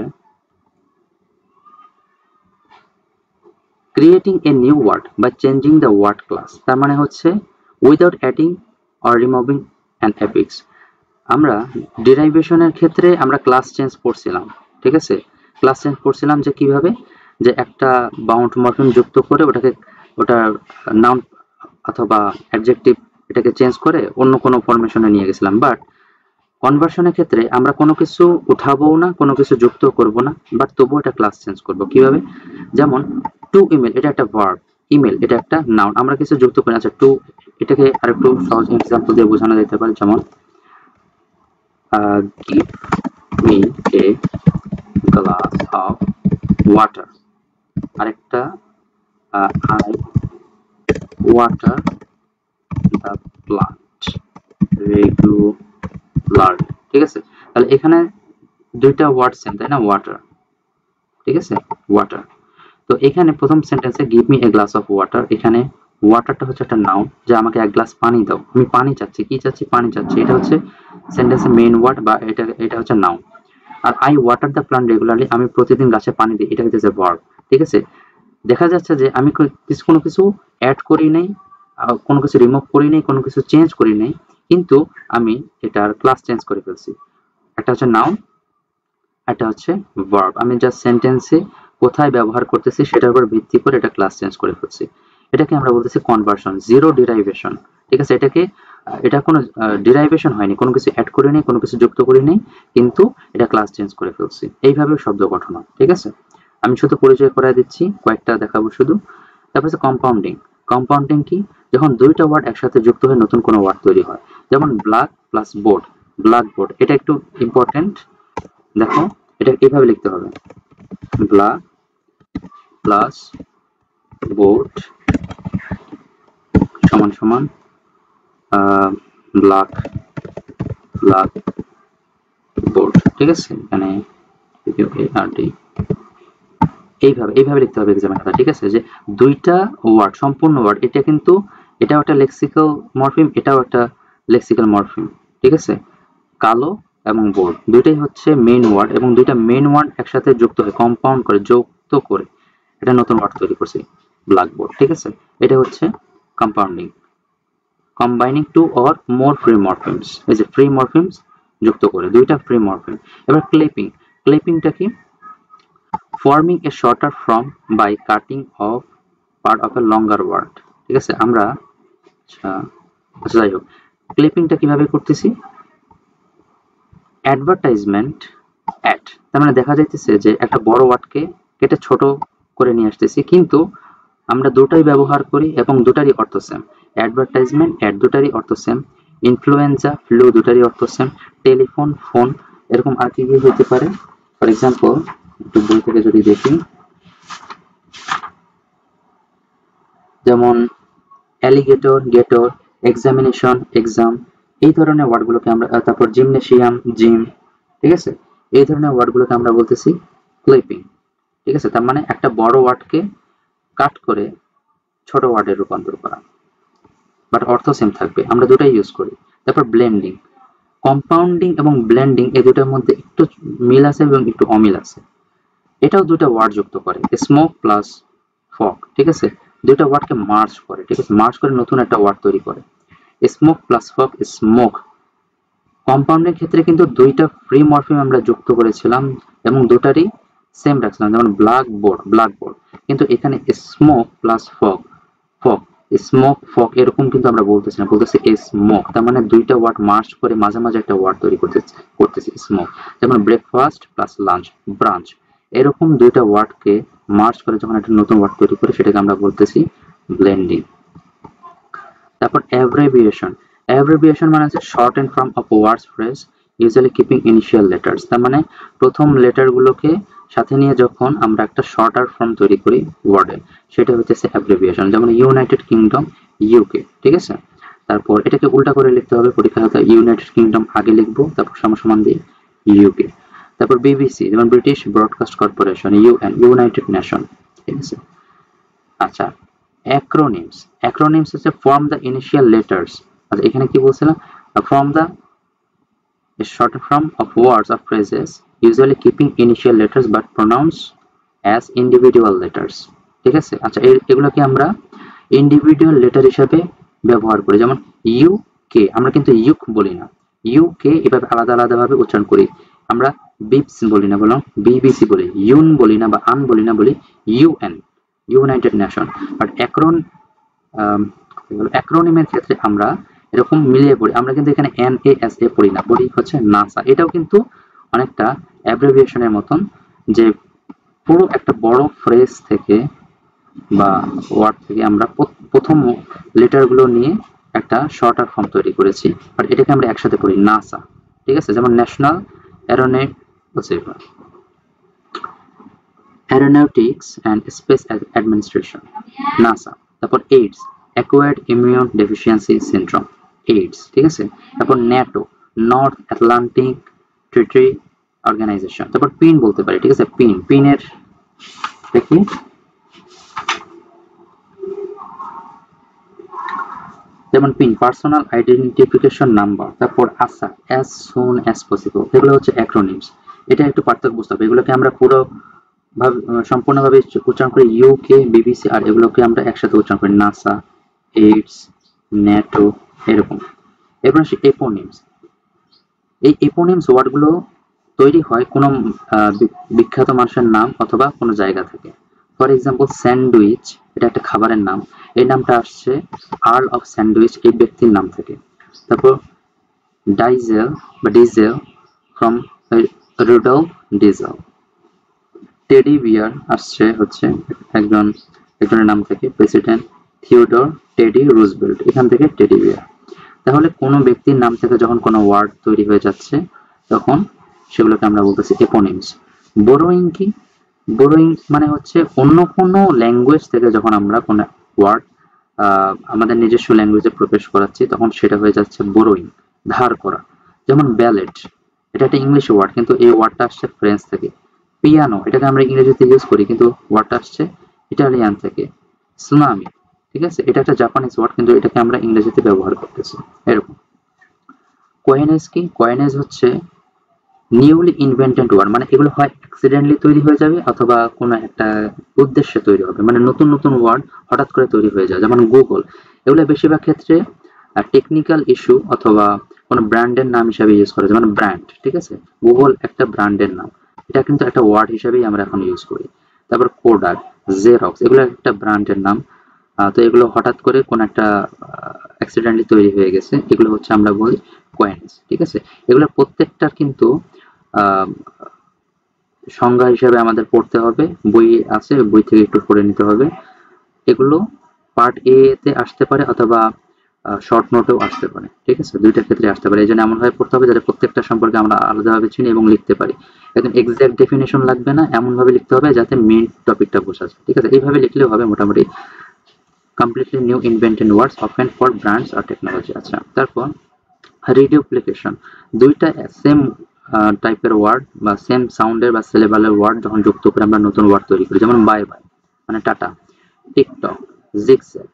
ক্রিয়েটিং এ নিউ ওয়ার্ড বা চেঞ্জিং দ্য ওয়ার্ড ক্লাস, তার মানে হচ্ছে without adding or removing an affix. আমরা ডেরাইভেশনের ক্ষেত্রে আমরা ক্লাস চেঞ্জ করছিলাম, ঠিক আছে? ক্লাস চেঞ্জ করছিলাম যে কিভাবে, যে একটা বাউন্ড মরফিম যুক্ত করে ওটা নাউন অথবা অ্যাডজেক্টিভ এটাকে চেঞ্জ করে অন্য কোনো ফরমেশনে নিয়ে গেছিলাম। বাট কনভার্সনের ক্ষেত্রে আমরা কোনো কিছু উঠাবো না, কোনো কিছু যুক্ত করব না, বাট তবুও এটা ক্লাস চেঞ্জ করব। কিভাবে? যেমন টু ইমেল, এটা একটা ভার্ব, ইমেল এটা একটা নাউন, আমরা কিছু যুক্ত করি। আচ্ছা, টু এটাকে আরেকটু সহজ এক্সাম্পল দিয়ে বোঝানো যেতে পারে, যেমন give me a glass of water, আরেকটা I water the plant regularly, ঠিক আছে? তাহলে এখানে দুইটা ওয়ার্ড সেম, তাই না? ওয়াটার, ঠিক আছে, ওয়াটার। তো এখানে প্রথম সেন্টেন্সে give me a glass of water, এখানে ওয়াটারটা হচ্ছে একটা নাউন, যে আমাকে এক গ্লাস পানি দাও, আমি পানি চাচ্ছি, কি চাচ্ছি? পানি চাচ্ছি, এটা হচ্ছে সেন্টেন্সের মেইন ওয়ার্ড বা এটা হচ্ছে নাউন। আর I water the plant regularly, আমি প্রতিদিন গাছে পানি দিই, এটা হচ্ছে ভার্ব, ঠিক আছে? দেখা যাচ্ছে যে আমি কোনো কিছু অ্যাড করি নাই, কোনো কিছু রিমুভ করি নাই, কোনো কিছু চেঞ্জ করি নাই, কিন্তু আমি এটার ক্লাস চেঞ্জ করে ফেলছি। একটা হচ্ছে নাউন, একটা হচ্ছে ভার্ব, আমি জাস্ট সেন্টেন্সে কোথায় ব্যবহার করতেছি সেটার উপর ভিত্তি করে এটা ক্লাস চেঞ্জ করে ফেলছি। এটাকে আমরা বলতেছি কনভার্সন, জিরো ডিরাইভেশন, ঠিক আছে? এটা কোনো ডিরাইভেশন হয়নি, কোনো কিছু অ্যাড করি নাই, কোনো কিছু যুক্ত করি নাই, কিন্তু এটা ক্লাস চেঞ্জ করে ফেলছি। এইভাবে শব্দ গঠন হয়, ঠিক আছে? আমি শুধু পরিচয় করাই দিচ্ছি, কয়েকটা দেখাবো শুধু। তারপর হচ্ছে কম্পাউন্ডিং কি? যখন দুইটা ওয়ার্ড একসাথে যুক্ত হয়ে নতুন কোনো ওয়ার্ড তৈরি হয়, যেমন ব্ল্যাক প্লাস বোর্ড, ব্ল্যাকবোর্ড, এটা একটু ইম্পর্টেন্ট। দেখো এটা এইভাবে লিখতে হবে, ব্ল্যাক প্লাস বোর্ড সমান সমান ব্ল্যাক বোর্ড, ঠিক আছে? এখানে এইভাবে লিখতে হবে এক্সামের খাতা, ঠিক আছে? যে দুইটা ওয়ার্ড, সম্পূর্ণ ওয়ার্ড, এটাও একটা লেক্সিক্যাল মরফিম, এটাও একটা লেক্সিক্যাল মরফিম, ঠিক আছে? কালো এবং বোর্ড দুইটাই হচ্ছে মেইন ওয়ার্ড, এবং দুইটা মেইন ওয়ার্ড একসাথে যুক্ত হয়ে কম্পাউন্ড করে যুক্ত করে এটা নতুন ওয়ার্ড তৈরি করছি, ব্ল্যাকবোর্ড, ঠিক আছে? এটা হচ্ছে compounding. Combining two or more free morphemes, এই যে ফ্রি মরফিমস যুক্ত করে দুইটা ফ্রি মরফিম। এবার ক্লিপিংটা কি? Forming a shorter form by cutting off part of a longer word. ঠিক আছে, আমরা আচ্ছা যাই হোক, ক্লিপিংটা কিভাবে করতেছি, অ্যাডভার্টাইজমেন্ট অ্যাড, তার মানে দেখা যাইতেছে যে একটা বড় ওয়ার্ডকে কেটে ছোট করে নিয়ে আসতেছি, কিন্তু আমরা দুটাই ব্যবহার করি এবং দুটারই অর্থ সেম। অ্যাডভার্টাইজমেন্ট অ্যাড দুটারই অর্থ সেম, ইনফ্লুয়েঞ্জা ফ্লু দুটারই অর্থ সেম, টেলিফোন ফোন, এরকম আর কি কি হতে পারে। ফর এক্সাম্পল একটু বই থেকে যদি দেখি, যেমন অ্যালিগেটর গেটর, এক্সামিনেশন এক্সাম, এই ধরনের ওয়ার্ডগুলোকে আমরা, তারপর জিমনেশিয়াম জিম, ঠিক আছে, এই ধরনের ওয়ার্ডগুলোকে আমরা বলতেছি ক্লিপিং। ঠিক আছে, তার মানে একটা বড় ওয়ার্ডকে কাট করে ছোট ওয়ার্ডে রূপান্তর করা, বাট অর্থ সেম থাকবে, আমরা দুটাই ইউজ করি। তারপর ব্লেন্ডিং, কম্পাউন্ডিং এবং ব্লেন্ডিং এই দুটার মধ্যে একটু মিল আছে এবং একটু অমিল আছে, এটাও দুটা ওয়ার্ড যুক্ত করে, স্মোক প্লাস ফগ। ঠিক আছে, দুইটা ওয়ার্ডকে মার্জ করে, ঠিক আছে, মার্জ করে নতুন একটা ওয়ার্ড তৈরি করে, স্মোক প্লাস ফগ স্মোক। কম্পাউন্ডের ক্ষেত্রে কিন্তু দুইটা ফ্রি মরফিম আমরা যুক্ত করেছিলাম এবং দুটারই সেম রাখছিলাম, যেমন ব্ল্যাকবোর্ড, কিন্তু এখানে smoke plus fog smoke fog এরকম কিন্তু আমরা বলতেছি না, বলতেছি স্মোক, তার মানে দুইটা ওয়ার্ড মার্জ করে মাঝে মাঝে একটা ওয়ার্ড তৈরি করতেছি স্মোক। যেমন ব্রেকফাস্ট প্লাস লাঞ্চ ব্রাঞ্চ, এরকম দুইটা ওয়ার্ডকে মার্জ করে যখন একটা নতুন ওয়ার্ড তৈরি করে সেটাকে আমরা বলতেছি ব্লেন্ডিং। তারপর অ্যাব্রিভিয়েশন মানে হচ্ছে shortened form of words phrase usually keeping initial letters, তার মানে প্রথম লেটারগুলোকে সাথে নিয়ে যখন আমরা একটা শর্টার ফর্ম তৈরি করি ওয়ার্ডে, সেটা হচ্ছে অ্যাব্রিভিয়েশন। যেমন ইউনাইটেড কিংডম ইউকে, ঠিক আছে, তারপর এটাকে উল্টা করে লিখতে হবে, পরীক্ষা হতে ইউনাইটেড কিংডম আগে লিখবো, তারপর সমান দিয়ে ইউকে। তারপর বিবিসি, যেমন British broadcast corporation, UN United nation, ঠিক আছে। আচ্ছা, অ্যাক্রোনিমস হচ্ছে ফর্ম দ্য ইনিশিয়াল লেটার্স। আচ্ছা, এখানে কি বলছিলাম, form the short form of words or phrases usually keeping initial letters but pronounced as individual letters, ঠিক আছে। আচ্ছা, এগুলোকে আমরা ইন্ডিভিজুয়াল লেটার হিসেবে ব্যবহার করি, যেমন ইউ কে, আমরা কিন্তু ইউক বলি না, ইউ কে এভাবে আলাদা আলাদা ভাবে উচ্চারণ করি, আমরা বিপস বলি না, বললাম বিবিসি বলি, ইউন বলি না বা আন বলি না, বলি ইউএন ইউনাইটেড নেশন। বাট অ্যাক্রোনিমের ক্ষেত্রে আমরা এরকম মিলিয়ে পড়ি, আমরা কিন্তু এখানে NASA পড়ি না, পড়ি হচ্ছে নাসা। এটাও কিন্তু অনেকটা অ্যাব্রিভিয়েশনের মতন, যে পুরো একটা বড় ফ্রেজ থেকে বা ওয়ার্ড থেকে আমরা প্রথম লেটারগুলো নিয়ে একটা শর্টার ফর্ম তৈরি করেছি, আর এটাকে আমরা একসাথে পড়ি নাসা, ঠিক আছে। যেমন National Aeronautics and Space Administration NASA. তারপর AIDS, acquired immune deficiency syndrome, AIDS, ঠিক আছে। তারপর NATO, North Atlantic Treaty Organization. তারপর পিন বলতে পারি, ঠিক আছে, পিনের দেখি, যেমন পিন পার্সোনাল আইডেন্টিফিকেশন নাম্বার। তারপর আসা, অ্যাজ সুন অ্যাজ পসিবল, এগুলো হচ্ছে অ্যাক্রোনিমস। এটা একটু পার্থক্য বুঝতে হবে, এগুলোকে আমরা পুরো সম্পূর্ণভাবে উচ্চারণ করি ইউকে বিবিসি, আর এগুলোকে আমরা একসাথে উচ্চারণ করি নাসা, এইডস, ন্যাটো, এরকম। এরপর আসি এপোনিমস। এই এপোনিমস ওয়ার্ডগুলো তৈরি হয় কোনো বিখ্যাত মানুষের নাম অথবা কোনো জায়গা থেকে। ফর এক্সাম্পল স্যান্ডউইচ, এটা একটা খাবারের নাম, এই নামটা আসছে আর্ল অফ স্যান্ডউইচ এই ব্যক্তির নাম থেকে। তারপর diesel from Rudolf Diesel. Teddy bear আসছে হচ্ছে একজনের নাম থেকে, প্রেসিডেন্ট থিওডর টেডি রুজভেল্ট, এখান থেকে টেডি বিয়ার। তাহলে কোনো ব্যক্তির নাম থেকে যখন কোনো ওয়ার্ড তৈরি হয়ে যাচ্ছে তখন সেগুলোকে আমরা বলতেছি এপোনিমস। বোরোয়িং কি, বোরোয়িং মানে হচ্ছে অন্য কোনো ল্যাঙ্গুয়েজ থেকে যখন আমরা কোনো ওয়ার্ড আমাদের নিজস্ব ল্যাঙ্গুয়েজে প্রবেশ করাচ্ছি তখন সেটা হয়ে যাচ্ছে বোরোয়িং, ধার করা। যেমন ব্যালেট, এটা একটা ইংলিশ ওয়ার্ড কিন্তু এই ওয়ার্ডটা আসছে ফ্রেঞ্চ থেকে। পিয়ানো, এটাকে আমরা ইংরেজিতে ইউজ করি কিন্তু ওয়ার্ডটা আসছে ইটালিয়ান থেকে। সুনামি, ঠিক আছে, এটা একটা জাপানিজ ওয়ার্ড কিন্তু এটাকে আমরা ইংরেজিতে ব্যবহার করতেছি, এরকম। কয়েনেজ কি, কয়েনেজ হচ্ছে নিউলি ইনভেন্টেড ওয়ার্ড, মানে এগুলো হয় অ্যাক্সিডেন্টলি তৈরি হয়ে যাবে অথবা কোনো একটা উদ্দেশ্যে তৈরি হবে, মানে নতুন নতুন ওয়ার্ড হঠাৎ করে তৈরি হয়ে যায়। যেমন গুগল, এগুলো বেশিরভাগ ক্ষেত্রে টেকনিক্যাল ইস্যু অথবা কোনো ব্র্যান্ডের নাম হিসাবে ইউজ করে, যেমন ব্র্যান্ড, ঠিক আছে, গুগল একটা ব্র্যান্ডের নাম। এটা কিন্তু একটা ওয়ার্ড হিসেবেই আমরা এখন ইউজ করি। তারপর কোডাক, জেরক্স, এগুলো একটা ব্র্যান্ডের নাম। তো এগুলো হঠাৎ করে কোন একটা অ্যাক্সিডেন্টলি তৈরি হয়ে গেছে, এগুলো হচ্ছে আমরা বলি কয়েন্স। ঠিক আছে, এগুলো প্রত্যেকটার কিন্তু সংজ্ঞা হিসেবে আমাদের পড়তে হবে, বই আছে, বই থেকে একটু পড়ে নিতে হবে। এগুলো পার্ট এ তে আসতে পারে অথবা শর্ট নোটেও আসতে পারে। ঠিক আছে, দুইটা ক্ষেত্রে আসতে পারে। এই জন্য এমনভাবে পড়তে হবে যাতে প্রত্যেকটা সম্পর্কে আমরা আলাদাভাবে চিনি এবং লিখতে পারি। একদম এক্সাক্ট ডেফিনেশন লাগবে না, এমনভাবে লিখতে হবে যাতে মেইন টপিকটা বোঝা যায়। ঠিক আছে, এইভাবে লিখলেও হবে মোটামুটি। Completely new invented words often for brands আর টেকনোলজি। আচ্ছা, তারপর রিডুপ্লিকেশন, দুইটা সেম টাইপের ওয়ার্ড বা সেম সাউন্ডের বা সিলেবালের ওয়ার্ড যখন যুক্ত করে আমরা নতুন ওয়ার্ড তৈরি করি, যেমন বাই বাই মানে টাটা, টিকটক, জিগজ্যাগ,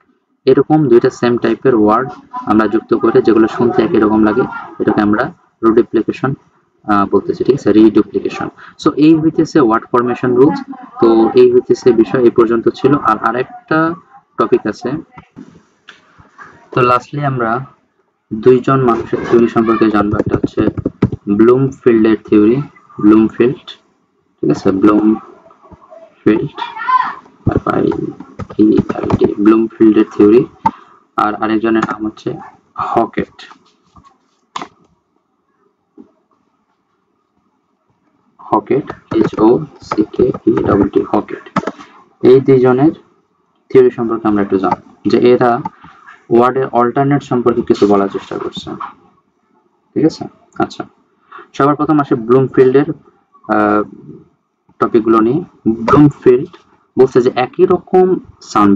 এরকম দুইটা সেম টাইপের ওয়ার্ড আমরা যুক্ত করে যেগুলো শুনতে একই রকম লাগে, এটাকে আমরা রিডুপ্লিকেশন বলতেছি। ঠিক আছে, রিডুপ্লিকেশন। সো এই হইতেছে ওয়ার্ড ফরমেশন রুলস। তো এই হইতেছে বিষয়, এই পর্যন্ত ছিল। আর আরেকটা টপিক আছে। তো লাস্টলি আমরা দুইজন মানুষের থিওরি সম্পর্কে জানবো। একটা হচ্ছে ব্লুমফিল্ডের থিওরি, ব্লুমফিল্ড। ঠিক আছে, ব্লুমফিল্ড, ব্লুমফিল্ডের থিওরি। আর আরেকজনের নাম হচ্ছে হকেট। Hockett, HOCKET, Hockett. এই দুইজনের থিওরি সম্পর্কে আমরা একটু জানবো, যে এরা ওয়ার্ডের অল্টারনেট সম্পর্কে কিছু বলার চেষ্টা করছে। ঠিক আছে, আচ্ছা, সবার প্রথম আসে ব্লুমফিল্ডের টপিকগুলো নিয়ে। ব্লুমফিল্ড বলছে যে একই রকম সাউন্ড,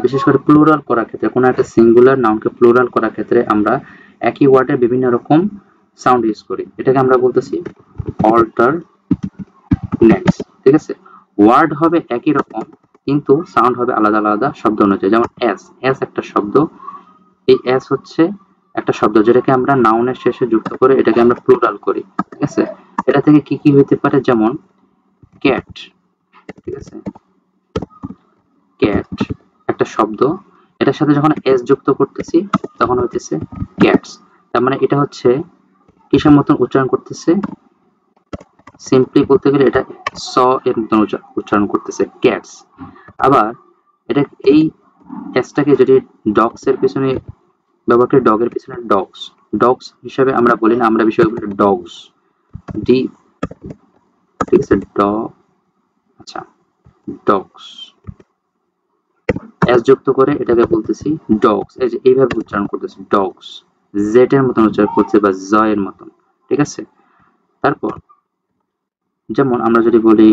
বিশেষ করে প্লুরাল করার ক্ষেত্রে, কোনো একটা সিঙ্গুলার নাউনকে প্লুরাল করার ক্ষেত্রে আমরা একই ওয়ার্ডের বিভিন্ন রকম সাউন্ড ইউজ করি, এটাকে আমরা বলতেছি অল্টারনেটস। ঠিক আছে, ওয়ার্ড হবে একই রকম কিন্তু সাউন্ড হবে আলাদা আলাদা শব্দ অনুযায়ী। যেমন এস, এস একটা শব্দ, এই এস হচ্ছে একটা শব্দ যেটাকে আমরা নাউনের শেষে যুক্ত করে এটাকে আমরা প্লুরাল করি। ঠিক আছে, এটা থেকে কি কি হইতে পারে, যেমন ক্যাট। ঠিক আছে, ক্যাট একটা শব্দ, এটার সাথে যখন এস যুক্ত করতেছি তখন হইতেছে ক্যাটস। তার মানে এটা হচ্ছে কিসের মতন উচ্চারণ করতেছে, সিম্পলি বলতে গেলে এটা স এর মতন উচ্চারণ করতেছে, ক্যাটস। আবার এটা এই এসটাকে যদি ডগস এর পিছনে ব্যবহার করি, ডগের পিছনে ডগস, ডগস হিসাবে আমরা বলি না, আমরা বিষয়গুলো ডগস, ডি। ঠিক আছে, আচ্ছা, ডগস এস যুক্ত করে এটাকে বলতেছি ডগস। এই যে এইভাবে উচ্চারণ করতেছি ডগস, জেড এর মতন উচ্চারণ করছে বা জ এর মতন। ঠিক আছে, তারপর যেমন আমরা যদি বলি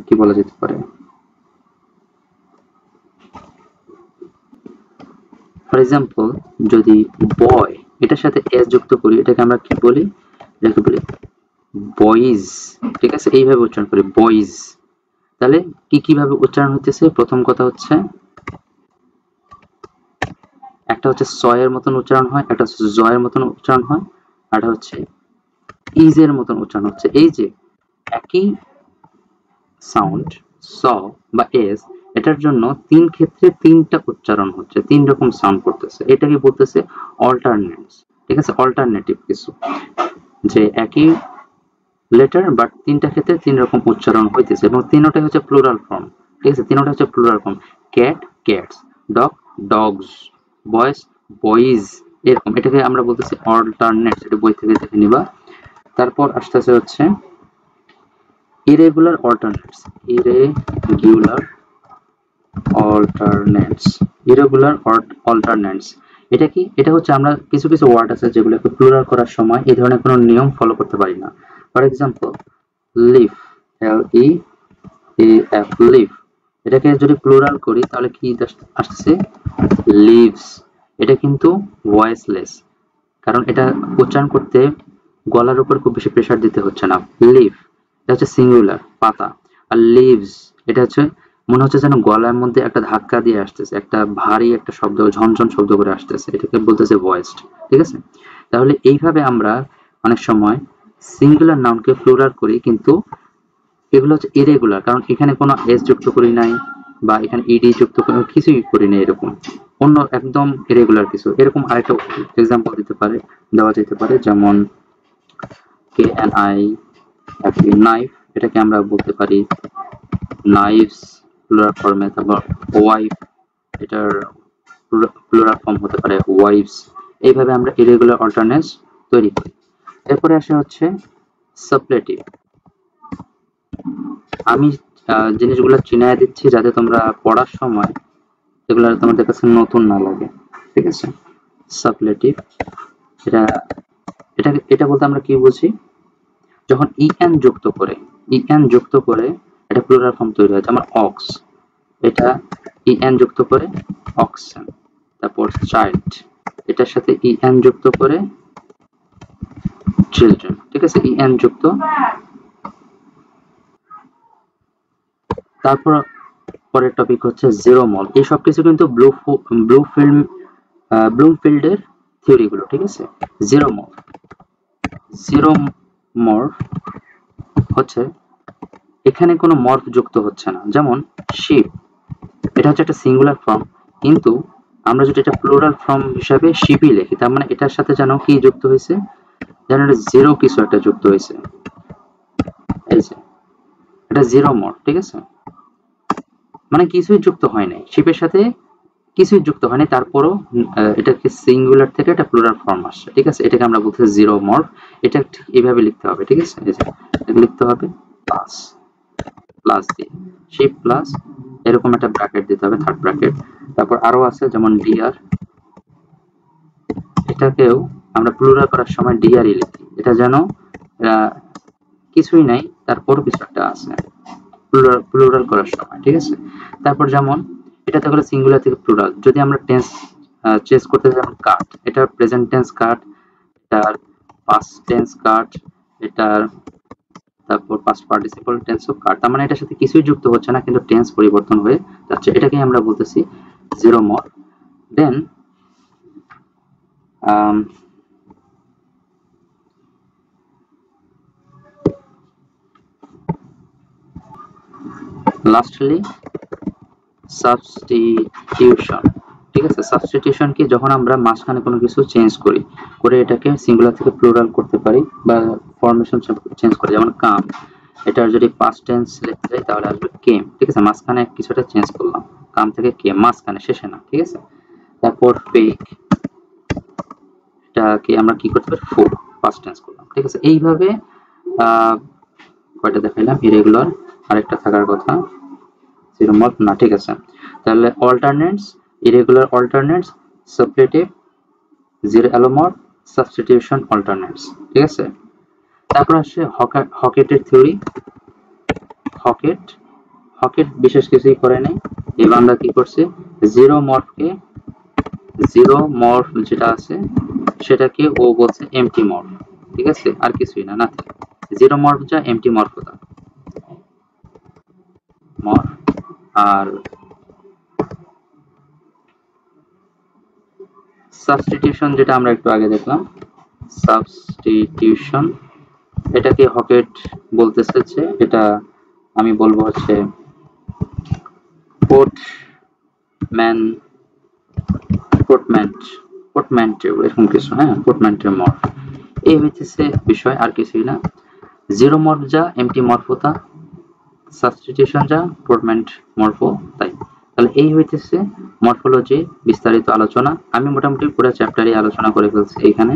কি বলা যেতে পারে, ফর এক্সাম্পল যদি বয় এটার সাথে এস যুক্ত করি, এটাকে আমরা কি বলি, এটাকে বলি বয়েজ। ঠিক আছে, এইভাবে উচ্চারণ করি বয়েজ। তাহলে কি কিভাবে উচ্চারণ হইতেছে, প্রথম কথা হচ্ছে একটা হচ্ছে স এর মতন উচ্চারণ হয়, একটা হচ্ছে জ এর মতন উচ্চারণ হয়, আর একটা হচ্ছে ইজ এর মতন উচ্চারণ হচ্ছে। এই যে একই সাউন্ড স বা এস, এটার জন্য তিন ক্ষেত্রে তিনটা উচ্চারণ হচ্ছে, তিন রকম সাউন্ড করতেছে, এটাকে বলতেছে অল্টারনেটস। ঠিক আছে, অল্টারনেটিভ কিছু, যে একই লেটার বাট তিনটা ক্ষেত্রে তিন রকম উচ্চারণ হইতেছে এবং তিনটাই হচ্ছে প্লুরাল ফর্ম। ঠিক আছে, তিনটা হচ্ছে plural form, cat cats, dog dogs, boys boys, এরকম। এটাকে আমরা বলতেছি অল্টারনেটস, এটা বই থেকে দেখে নিবা। তারপর আসতেছে হচ্ছে irregular alternates, irregular alternates, irregular alternates. এটা কি, এটা হচ্ছে আমরা কিছু কিছু ওয়ার্ড আছে যেগুলোকে প্লুরাল করার সময় এই ধরনের কোনো নিয়ম ফলো করতে পারি না। For example leaf, LEAF, leaf, এটাকে যদি প্লুরাল করি তাহলে কি আসছে, লিভস। এটা কিন্তু ভয়েসলেস, কারণ এটা উচ্চারণ করতে গলার উপর খুব বেশি প্রেসার দিতে হচ্ছে না। লিফ এটা হচ্ছে সিঙ্গুলার, পাতা। আর লিভস এটা হচ্ছে মনে হচ্ছে যেন গলার মধ্যে একটা ধাক্কা দিয়ে আসতেছে, একটা ভারী একটা শব্দ, ঝনঝন শব্দ করে আসতেছে, এটাকে বলতেছে ভয়েসড। ঠিক আছে, তাহলে এইভাবে আমরা অনেক সময় সিঙ্গুলার নাউনকে প্লুরাল করি, কিন্তু এগুলো হচ্ছে ইরেগুলার, কারণ এখানে কোনো এস যুক্ত করি নাই বা এখানে ইডি যুক্ত কিছুই করি নাই, এরকম অন্য একদম ইরেগুলার কিছু। এরকম আরেকটা এক্সাম্পল দেওয়া যেতে পারে, যেমন KNI নাইফ, এটাকে আমরা বলতে পারি নাইভস প্লুরাল ফর্মে। তারপর ওয়াইফ, এটার প্লুরাল ফর্ম হতে পারে ওয়াইভস। এইভাবে আমরা ইরেগুলার অল্টারনেটস তৈরি করি। এরপরে আসে হচ্ছে সাবলেটিভ। আমি জিনিসগুলো চিনায় দিচ্ছি যাতে তোমরা পড়ার সময় এগুলো তোমাদের কাছে নতুন না লাগে, ঠিক আছে? সাবলেটিভ, এটা এটা এটা বলতে আমরা কি বুঝি? যখন ইএন যুক্ত করে এটা প্লুরাল ফর্ম তৈরি হয়। যেমন অক্স, এটা ইএন যুক্ত করে অক্সেন। তারপর চাইল্ড, এটার সাথে ইএন যুক্ত করে চিলড্রেন, ঠিক আছে? ইএন যুক্ত। তারপর পরের টপিক হচ্ছে জিরো মল। এই সবকিছু কিন্তু ব্লুমফিল্ডের থিওরি গুলো, ঠিক আছে? জিরো মর্ফ হচ্ছে এখানে কোনো মর্ফ যুক্ত হচ্ছে না। যেমন শিপ, এটা হচ্ছে একটা সিঙ্গুলার ফর্ম, কিন্তু আমরা যদি এটা প্লুরাল ফর্ম হিসাবে শিপই লিখি, তার মানে এটার সাথে যেন কি যুক্ত হয়েছে, যেন এটা জিরো কিছু একটা যুক্ত হয়েছে। এই যে এটা জিরো মর্ফ, ঠিক আছে? মানে কিছুই যুক্ত হয় নাই, শিপের সাথে কিছুই যুক্ত হয়নি, তারপরও এটাকে সিঙ্গুলার থেকে একটা প্লুরাল ফর্ম আসছে, ঠিক আছে? এটাকে আমরা বলতেছি জিরো মর্ফ। এটা ঠিক এইভাবে লিখতে হবে, ঠিক আছে? এই যে এটা লিখতে হবে প্লাস প্লাস দিয়ে শিপ প্লাস এরকম একটা ব্র্যাকেট দিতে হবে, থার্ড ব্র্যাকেট। তারপর আরো আছে যেমন ডিআর, এটাকেও আমরা প্লুরাল করার সময় ডিআরই লিখি। এটা যেন কিছুই নাই, তারপর কিছু একটা আছে প্লুরাল করার সময়, ঠিক আছে? তারপর যেমন এটা হলো সিঙ্গুলার থেকে প্লুরাল। যদি আমরা টেন্স চেঞ্জ করতে চাই, যেমন কাট, এটা প্রেজেন্ট টেন্স কাট, এটার পাস্ট টেন্স কাট, এটার তারপর পাস্ট পার্টিসিপল টেন্সও কাট। তার মানে এটার সাথে কিছুই যুক্ত হচ্ছে না, কিন্তু টেন্স পরিবর্তন হয়ে যাচ্ছে। এটাকে আমরা বলতেছি জিরো মর্ফ। দেন লাস্টলি সাবস্টিটিউশন, ঠিক আছে? সাবস্টিটিউশন কি? যখন আমরা মাঝখানে কোনো কিছু চেঞ্জ করি, করে এটাকে সিঙ্গুলার থেকে প্লুরাল করতে পারি বা ফরমেশন চেঞ্জ করি। যেমন কাম, এটার যদি পাস্ট টেন্স লিখতে যাই তাহলে আসবে কেম, ঠিক আছে? মাঝখানে কিছুটা চেঞ্জ করলাম, কাম থেকে কেম, মাঝখানে, শেষে না, ঠিক আছে? তারপর ফেক, এটাকে আমরা কি করতে পারি? ফোর, পাস্ট টেন্স করলাম, ঠিক আছে? এইভাবে কয়টা দেখাইলাম? ইরেগুলার আরেকটা থাকার কথা, জিরো মর্ফ না, ঠিক আছে? তাহলে alternates, irregular alternates, suppletive, zero allomorph, substitution, alternates, ঠিক আছে? তারপর আসছে হকেটের থিওরি। হকেট হকেট বিশেষ কিছুই করে নাই। এবার আমরা কি করছি? জিরো মর্ফ যেটা আছে সেটাকে ও বলছে এমটি মর্ফ, ঠিক আছে? আর কিছুই না, নাথিং। জিরো মর্ফ যা, এমটি মর্ফ তা মর্ফ। আর সাবস্টিটিউশন যেটা আমরা একটু আগে দেখলাম, সাবস্টিটিউশন, এটাকে হকেট বলতেছে যে এটা আমি বলবো হচ্ছে পোর্টম্যান্টেও এরকম কিছু, হ্যাঁ, পোর্টম্যান্টের মর্ফ। এই হইতেছে বিষয়, আর কিছুই না। জিরো মর্ফ যা, এমটি মর্ফ তা, সাবস্টিটিউশন যা, পোর্টম্যান্ট মর্ফ তাই। তাহলে এই হইতেছে মরফোলজি বিস্তারিত আলোচনা। আমি মোটামুটি পুরো চ্যাপ্টারই আলোচনা করে ফেলছি এখানে।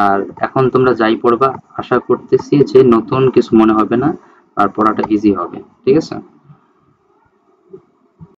আর এখন তোমরা যাই পড়বা, আশা করতেছি যে নতুন কিছু মনে হবে না আর পড়াটা ইজি হবে, ঠিক আছে?